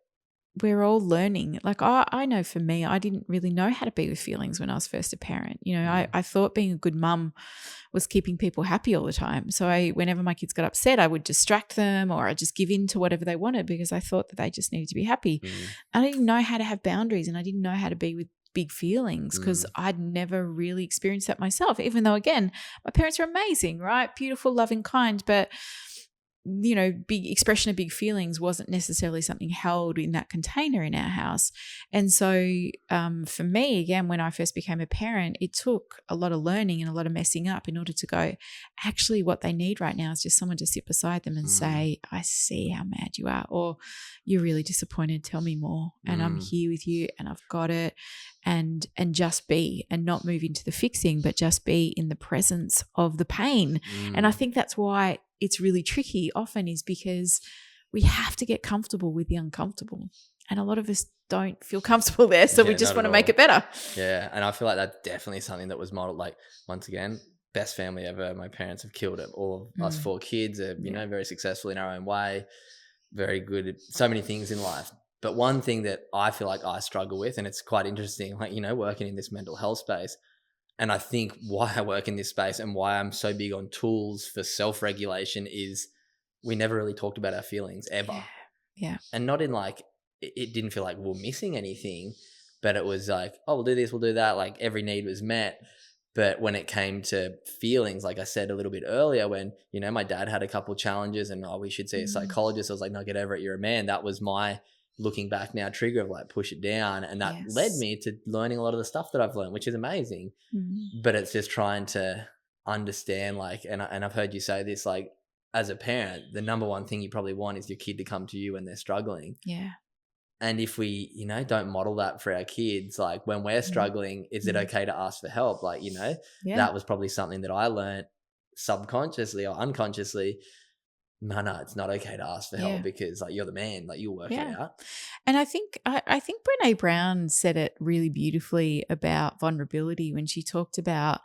we're all learning. Like, I know for me, I didn't really know how to be with feelings when I was first a parent. You know, I thought being a good mum was keeping people happy all the time. So whenever my kids got upset, I would distract them, or I'd just give in to whatever they wanted, because I thought that they just needed to be happy. I didn't know how to have boundaries, and I didn't know how to be with big feelings, because I'd never really experienced that myself, even though, again, my parents are amazing, right? Beautiful, loving, kind, but, you know, big expression of big feelings wasn't necessarily something held in that container in our house. And so for me, again, when I first became a parent, it took a lot of learning and a lot of messing up in order to go, actually what they need right now is just someone to sit beside them and say, I see how mad you are, or you're really disappointed, tell me more, and I'm here with you and I've got it. And just be, and not move into the fixing, but just be in the presence of the pain. And I think that's why it's really tricky often, is because we have to get comfortable with the uncomfortable. And a lot of us don't feel comfortable there. So we just want to make it better. Yeah. And I feel like that's definitely something that was modeled. Like, once again, best family ever. My parents have killed it. All of us 4 kids are, you know, very successful in our own way, very good at so many things in life. But one thing that I feel like I struggle with, and it's quite interesting, like, you know, working in this mental health space, and I think why I work in this space and why I'm so big on tools for self-regulation, is we never really talked about our feelings ever. Yeah. And not in like, it didn't feel like we're missing anything, but it was like, oh, we'll do this, we'll do that. Like, every need was met. But when it came to feelings, like I said a little bit earlier, when, you know, my dad had a couple of challenges and, we should see a psychologist. I was like, no, get over it. You're a man. That was my, looking back now, trigger of like, push it down. And that led me to learning a lot of the stuff that I've learned, which is amazing. But it's just trying to understand, like, and I've heard you say this, like, as a parent, the number one thing you probably want is your kid to come to you when they're struggling. Yeah. And if we, you know, don't model that for our kids, like, when we're struggling, is it okay to ask for help? Like, you know, that was probably something that I learned subconsciously or unconsciously. No, it's not okay to ask for help, because, like, you're the man, like, you'll work it out. And I think Brené Brown said it really beautifully about vulnerability when she talked about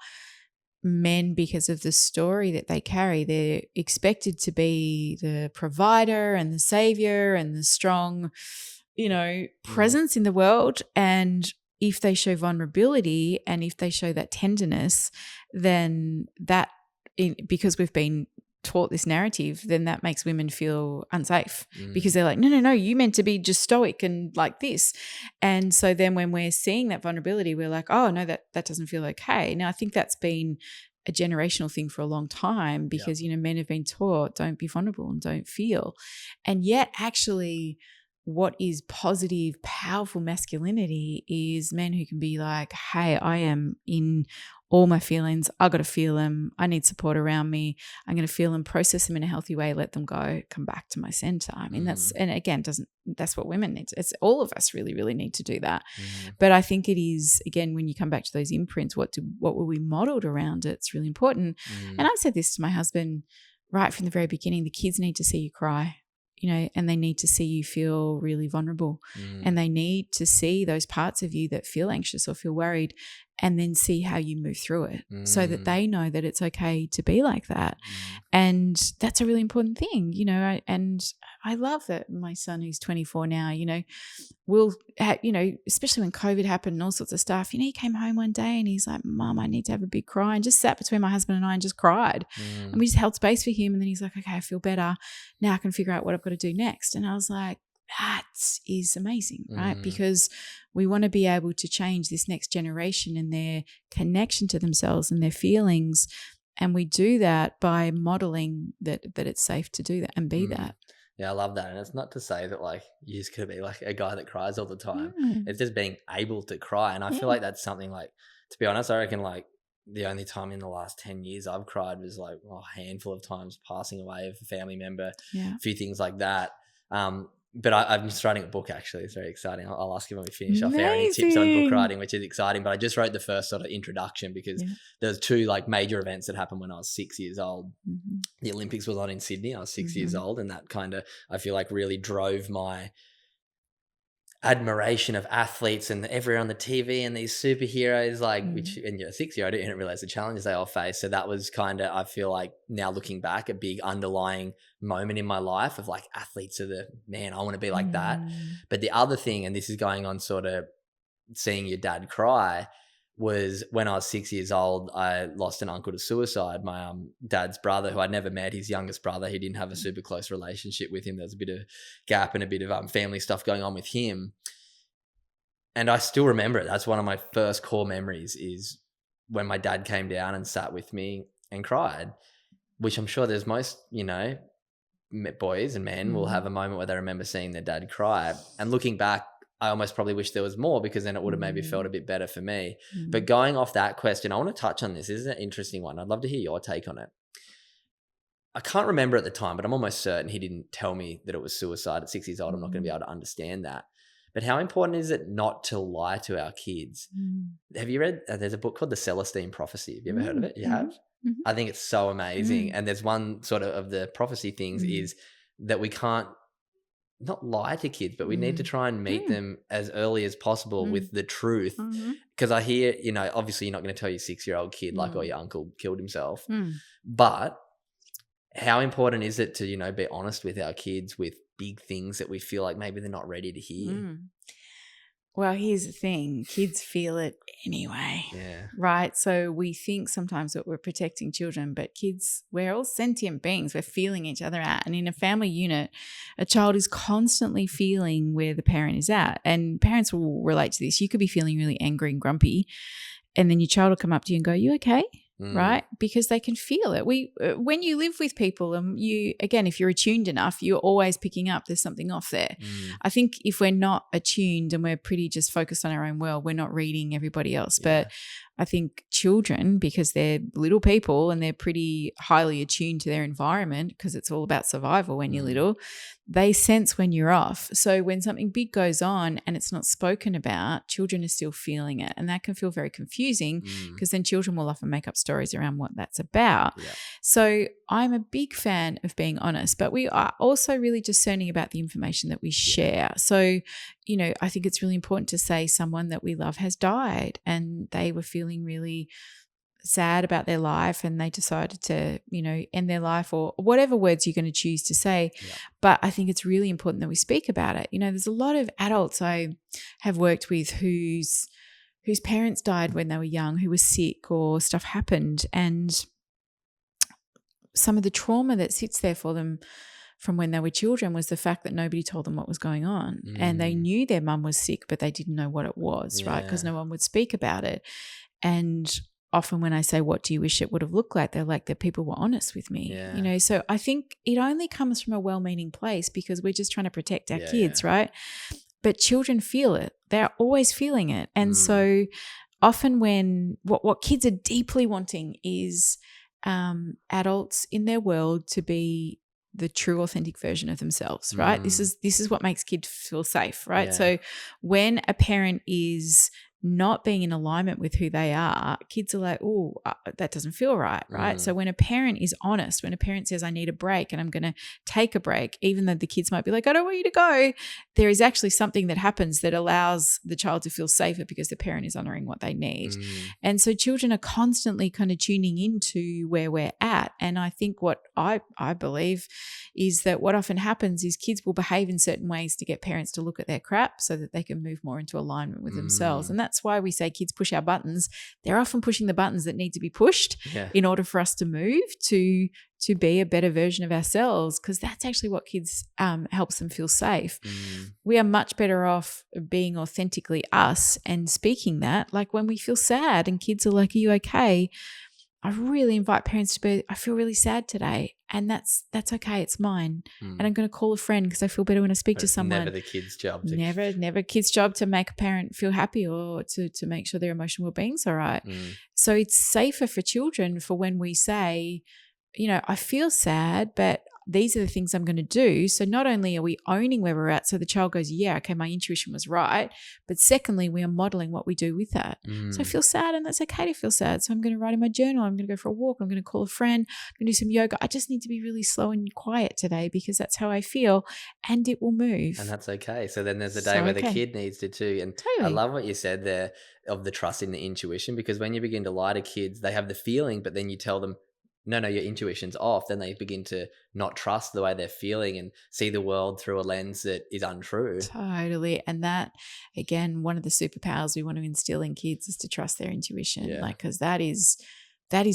men, because of the story that they carry, they're expected to be the provider and the savior and the strong, you know, presence in the world. And if they show vulnerability and if they show that tenderness, then that, because we've been taught this narrative, then that makes women feel unsafe, because they're like, no, you meant to be just stoic and like this. And so then when we're seeing that vulnerability, we're like, oh no, that doesn't feel okay. Now I think that's been a generational thing for a long time, because you know, men have been taught, don't be vulnerable and don't feel. And yet actually what is positive, powerful masculinity is men who can be like, hey, I am in all my feelings. I got to feel them. I need support around me. I'm going to feel them, process them in a healthy way, let them go, come back to my center. I mean, that's what women need. It's all of us really, really need to do that. But I think it is, again, when you come back to those imprints, what were we modeled around it? It's really important. And I've said this to my husband right from the very beginning. The kids need to see you cry, and they need to see you feel really vulnerable, and they need to see those parts of you that feel anxious or feel worried, and then see how you move through it so that they know that it's okay to be like that. And that's a really important thing, and I love that my son, who's 24 now, especially when COVID happened and all sorts of stuff, he came home one day and he's like, Mum, I need to have a big cry, and just sat between my husband and I and just cried. And we just held space for him. And then he's like, okay, I feel better. Now I can figure out what I've got to do next. And I was like, that is amazing, right? Because we want to be able to change this next generation and their connection to themselves and their feelings. And we do that by modeling that it's safe to do that and be that. Yeah, I love that. And it's not to say that like you just could be like a guy that cries all the time. It's just being able to cry. And I feel like that's something, like, to be honest, I reckon like the only time in the last 10 years I've cried was like a handful of times, passing away of a family member, a few things like that. But I'm just writing a book, actually. It's very exciting. I'll ask you when we finish off there any tips on book writing, which is exciting. But I just wrote the first sort of introduction because there's two like major events that happened when I was 6 years old. The Olympics was on in Sydney. I was 6 years old, and that kind of, I feel like, really drove my admiration of athletes and everyone on the TV and these superheroes, like which, and you're 6 year old, I didn't realize the challenges they all face. So that was kind of, I feel like now looking back, a big underlying moment in my life of like, athletes are the man, I want to be like that. But the other thing, and this is going on sort of seeing your dad cry, was when I was 6 years old, I lost an uncle to suicide. My dad's brother, who I'd never met, his youngest brother, he didn't have a super close relationship with him. There was a bit of gap and a bit of family stuff going on with him. And I still remember it. That's one of my first core memories, is when my dad came down and sat with me and cried, which I'm sure there's most, boys and men will have a moment where they remember seeing their dad cry. And looking back, I almost probably wish there was more, because then it would have maybe felt a bit better for me. But going off that question, I want to touch on this. This is an interesting one. I'd love to hear your take on it. I can't remember at the time, but I'm almost certain he didn't tell me that it was suicide at 6 years old. I'm not going to be able to understand that. But how important is it not to lie to our kids? Have you read, there's a book called The Celestine Prophecy. Have you ever heard of it? You have? I think it's so amazing. And there's one sort of the prophecy things is that we can't, not lie to kids, but we need to try and meet them as early as possible with the truth. Because I hear, obviously you're not going to tell your 6 year old kid like, oh, your uncle killed himself. But how important is it to, be honest with our kids with big things that we feel like maybe they're not ready to hear? Well, here's the thing. Kids feel it anyway, right? So we think sometimes that we're protecting children, but kids, we're all sentient beings. We're feeling each other out. And in a family unit, a child is constantly feeling where the parent is at. And parents will relate to this. You could be feeling really angry and grumpy, and then your child will come up to you and go, you okay? Right? Because they can feel it. When you live with people, and if you're attuned enough, you're always picking up there's something off there. I think if we're not attuned and we're pretty just focused on our own world, we're not reading everybody else. But I think children, because they're little people and they're pretty highly attuned to their environment, because it's all about survival when you're little, they sense when you're off. So when something big goes on and it's not spoken about, children are still feeling it. And that can feel very confusing, because then children will often make up stories around what that's about. So I'm a big fan of being honest, but we are also really discerning about the information that we share. So, I think it's really important to say someone that we love has died and they were feeling really sad about their life and they decided to, end their life, or whatever words you're going to choose to say. But I think it's really important that we speak about it. There's a lot of adults I have worked with whose parents died when they were young, who were sick or stuff happened, and some of the trauma that sits there for them from when they were children was the fact that nobody told them what was going on. And they knew their mum was sick, but they didn't know what it was, right? Because no one would speak about it. And often when I say, what do you wish it would have looked like? They're like, that people were honest with me, So I think it only comes from a well-meaning place, because we're just trying to protect our kids, right? But children feel it. They're always feeling it. And so often when what kids are deeply wanting is adults in their world to be the true authentic version of themselves, right? This is what makes kids feel safe, right? Yeah. So when a parent is not being in alignment with who they are, kids are like, oh, that doesn't feel right, right? So when a parent is honest, when a parent says, I need a break and I'm going to take a break, even though the kids might be like, I don't want you to go, there is actually something that happens that allows the child to feel safer because the parent is honoring what they need. And so children are constantly kind of tuning into where we're at. And I think what I believe is that what often happens is kids will behave in certain ways to get parents to look at their crap so that they can move more into alignment with themselves. And that's why we say kids push our buttons. They're often pushing the buttons that need to be pushed in order for us to move to be a better version of ourselves, because that's actually what kids helps them feel safe. We are much better off being authentically us and speaking that. Like when we feel sad and kids are like, are you okay? I really invite parents to be, I feel really sad today, and that's okay. It's mine. And I'm going to call a friend because I feel better when I speak to someone. Never the kid's job. Never kid's job to make a parent feel happy or to make sure their emotional well-being's all right. So it's safer for children for when we say, you know, I feel sad, but these are the things I'm going to do. So not only are we owning where we're at, so the child goes, yeah, okay, my intuition was right. But secondly, we are modeling what we do with that. So I feel sad, and that's okay to feel sad. So I'm going to write in my journal. I'm going to go for a walk. I'm going to call a friend. I'm going to do some yoga. I just need to be really slow and quiet today because that's how I feel, and it will move. And that's okay. So then there's a day where the kid needs to too. And I love what you said there of the trust in the intuition, because when you begin to lie to kids, they have the feeling, but then you tell them, no, your intuition's off, then they begin to not trust the way they're feeling and see the world through a lens that is untrue. Totally. And that, again, one of the superpowers we want to instill in kids is to trust their intuition. Yeah. Like, because that is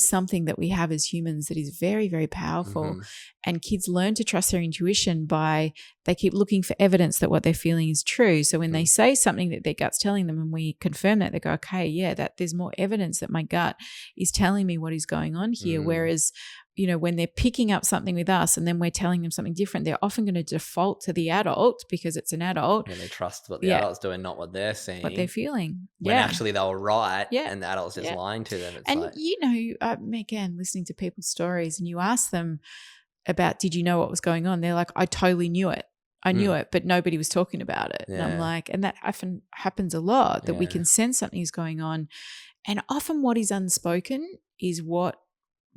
something that we have as humans that is very, very powerful. And kids learn to trust their intuition by they keep looking for evidence that what they're feeling is true. So when they say something that their gut's telling them and we confirm that, they go, okay, yeah, that there's more evidence that my gut is telling me what is going on here. Whereas, you know, when they're picking up something with us and then we're telling them something different, they're often going to default to the adult because it's an adult. Yeah, they trust what the adult's doing, not what they're seeing. What they're feeling. When actually they were right and the adult's just lying to them. It's and, you know, again, listening to people's stories and you ask them about, did you know what was going on? They're like, I totally knew it. I knew it, but nobody was talking about it. And I'm like, and that often happens a lot, that we can sense something is going on. And often what is unspoken is what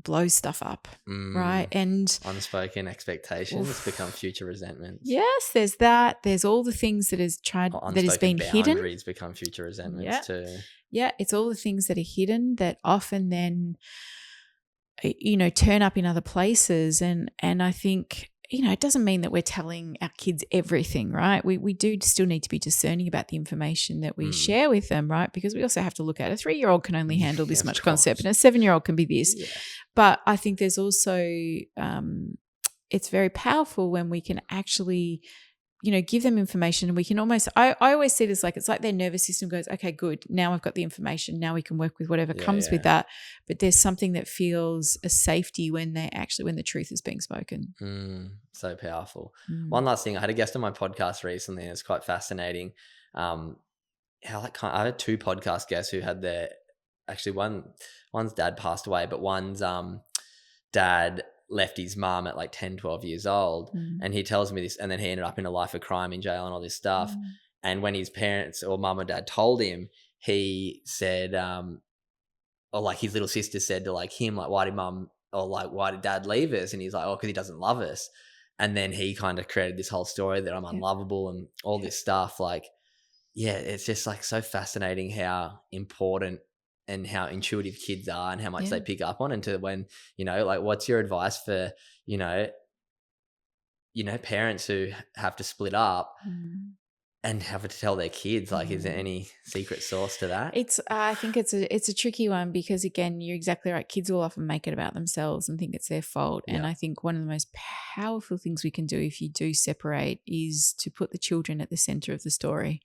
blows stuff up, right? And unspoken expectations become future resentments. Yes, there's that. There's all the things that has been hidden. Boundaries become future resentments too. Yeah, it's all the things that are hidden that often then, you know, turn up in other places. And I think, you know, it doesn't mean that we're telling our kids everything, right? We do still need to be discerning about the information that we share with them, right? Because we also have to look at a 3-year-old can only handle this much concept and a 7-year-old can be this. Yeah. But I think there's also, it's very powerful when we can actually, you know, give them information and we can almost, I always see it as like, it's like their nervous system goes, okay, good. Now I've got the information. Now we can work with whatever comes with that. But there's something that feels a safety when the truth is being spoken. So powerful. One last thing, I had a guest on my podcast recently and it's quite fascinating. I had 2 podcast guests who had one's dad passed away, but one's dad left his mum at like 10, 12 years old. And he tells me this, and then he ended up in a life of crime in jail and all this stuff. And when his parents or mum or dad told him, he said, or like his little sister said to like him, like, why did dad leave us? And he's like, oh, because he doesn't love us. And then he kind of created this whole story that I'm unlovable and all this stuff. Like, yeah, it's just like so fascinating how important and how intuitive kids are and how much they pick up on. And to when, you know, like what's your advice for, you know, parents who have to split up and have to tell their kids, like, is there any secret sauce to that? I think it's a tricky one because, again, you're exactly right. Kids will often make it about themselves and think it's their fault. And I think one of the most powerful things we can do if you do separate is to put the children at the center of the story,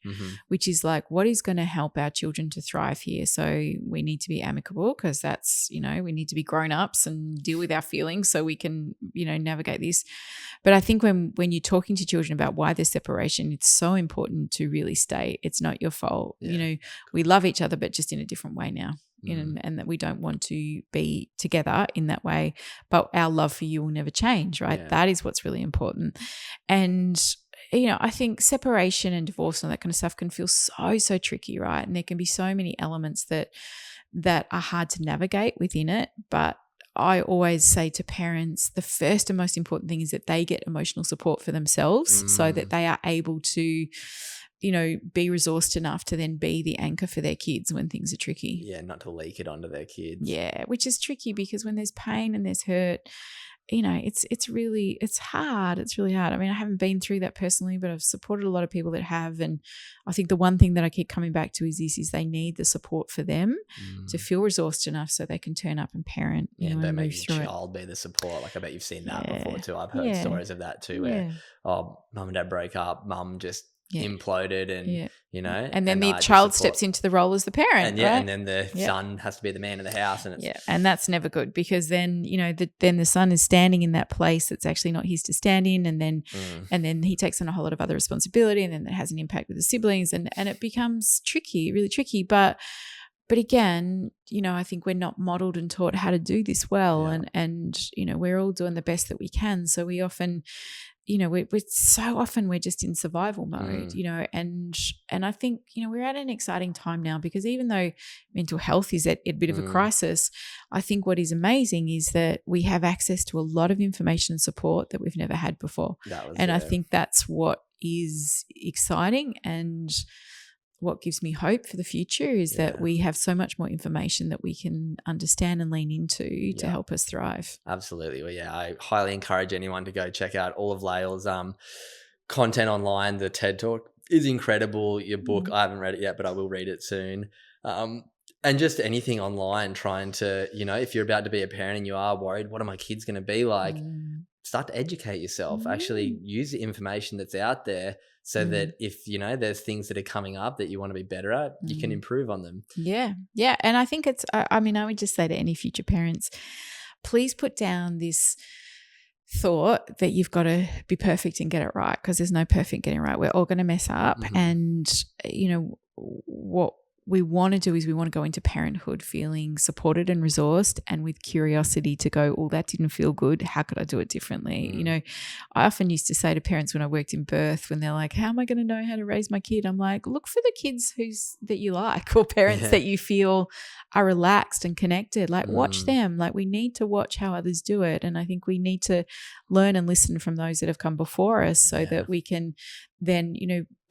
which is like, what is going to help our children to thrive here? So we need to be amicable because that's, you know, we need to be grown-ups and deal with our feelings so we can, you know, navigate this. But I think when you're talking to children about why there's separation, it's so important to really state it's not your fault. We love each other, but just in a different way now. And that we don't want to be together in that way, but our love for you will never change, right? Yeah. That is what's really important. And I think separation and divorce and that kind of stuff can feel so tricky, right? And there can be so many elements that are hard to navigate within it. But I always say to parents, the first and most important thing is that they get emotional support for themselves so that they are able to be resourced enough to then be the anchor for their kids when things are tricky. Yeah, not to leak it onto their kids. Yeah, which is tricky because when there's pain and there's hurt, it's hard. It's really hard. I mean, I haven't been through that personally, but I've supported a lot of people that have. And I think the one thing that I keep coming back to is they need the support for them to feel resourced enough so they can turn up and parent. Don't make your child be the support. Like I bet you've seen that before too. I've heard stories of that too where, mum and dad break up, mum just imploded and and then the child steps into the role as the parent, right? And then the son has to be the man of the house, and it's and that's never good because then then the son is standing in that place that's actually not his to stand in, and then he takes on a whole lot of other responsibility, and then that has an impact with the siblings, and it becomes tricky, really tricky. But again, I think we're not modeled and taught how to do this well, and we're all doing the best that we can, so we often we're just in survival mode, and I think, we're at an exciting time now because even though mental health is at a bit of a crisis, I think what is amazing is that we have access to a lot of information and support that we've never had before. I think that's what is exciting and what gives me hope for the future is that we have so much more information that we can understand and lean into to help us thrive. Absolutely. Well, I highly encourage anyone to go check out all of Lael's content online. The TED Talk is incredible. Your book, I haven't read it yet, but I will read it soon. And just anything online trying to, if you're about to be a parent and you are worried, what are my kids going to be like? Start to educate yourself. Actually use the information that's out there so that if, there's things that are coming up that you want to be better at, you can improve on them. Yeah. Yeah. And I think I would just say to any future parents, please put down this thought that you've got to be perfect and get it right, because there's no perfect getting right. We're all going to mess up. And, what we want to do is we want to go into parenthood feeling supported and resourced and with curiosity to go, oh, that didn't feel good. How could I do it differently? I often used to say to parents when I worked in birth, when they're like, how am I going to know how to raise my kid? I'm like, look for the kids that you like, or parents that you feel are relaxed and connected. Like watch them. Like we need to watch how others do it. And I think we need to learn and listen from those that have come before us so that we can then,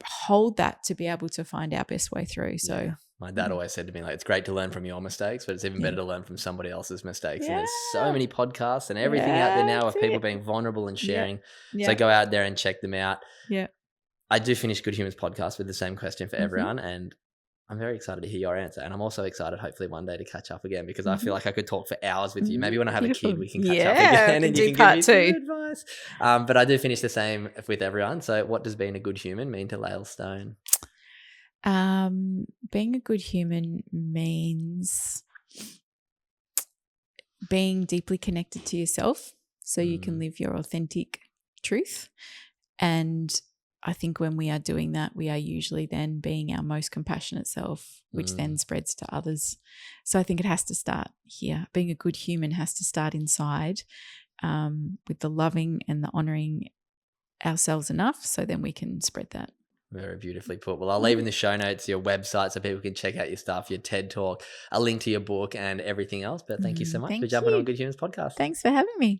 hold that to be able to find our best way through. So my dad always said to me, like, it's great to learn from your mistakes, but it's even better to learn from somebody else's mistakes. And there's so many podcasts and everything out there now of people being vulnerable and sharing. So go out there and check them out. Yeah. I do finish Good Humans podcast with the same question for everyone, and I'm very excited to hear your answer. And I'm also excited, hopefully, one day to catch up again, because I feel like I could talk for hours with you. Maybe when I have a kid, we can catch up again and you can give me some advice. But I do finish the same with everyone. So what does being a good human mean to Lael Stone? Being a good human means being deeply connected to yourself so you can live your authentic truth. And I think when we are doing that, we are usually then being our most compassionate self, which then spreads to others. So I think it has to start here. Being a good human has to start inside, with the loving and the honouring ourselves enough so then we can spread that. Very beautifully put. Well, I'll leave in the show notes your website so people can check out your stuff, your TED Talk, a link to your book and everything else. But thank you so much for jumping on Good Humans podcast. Thanks for having me.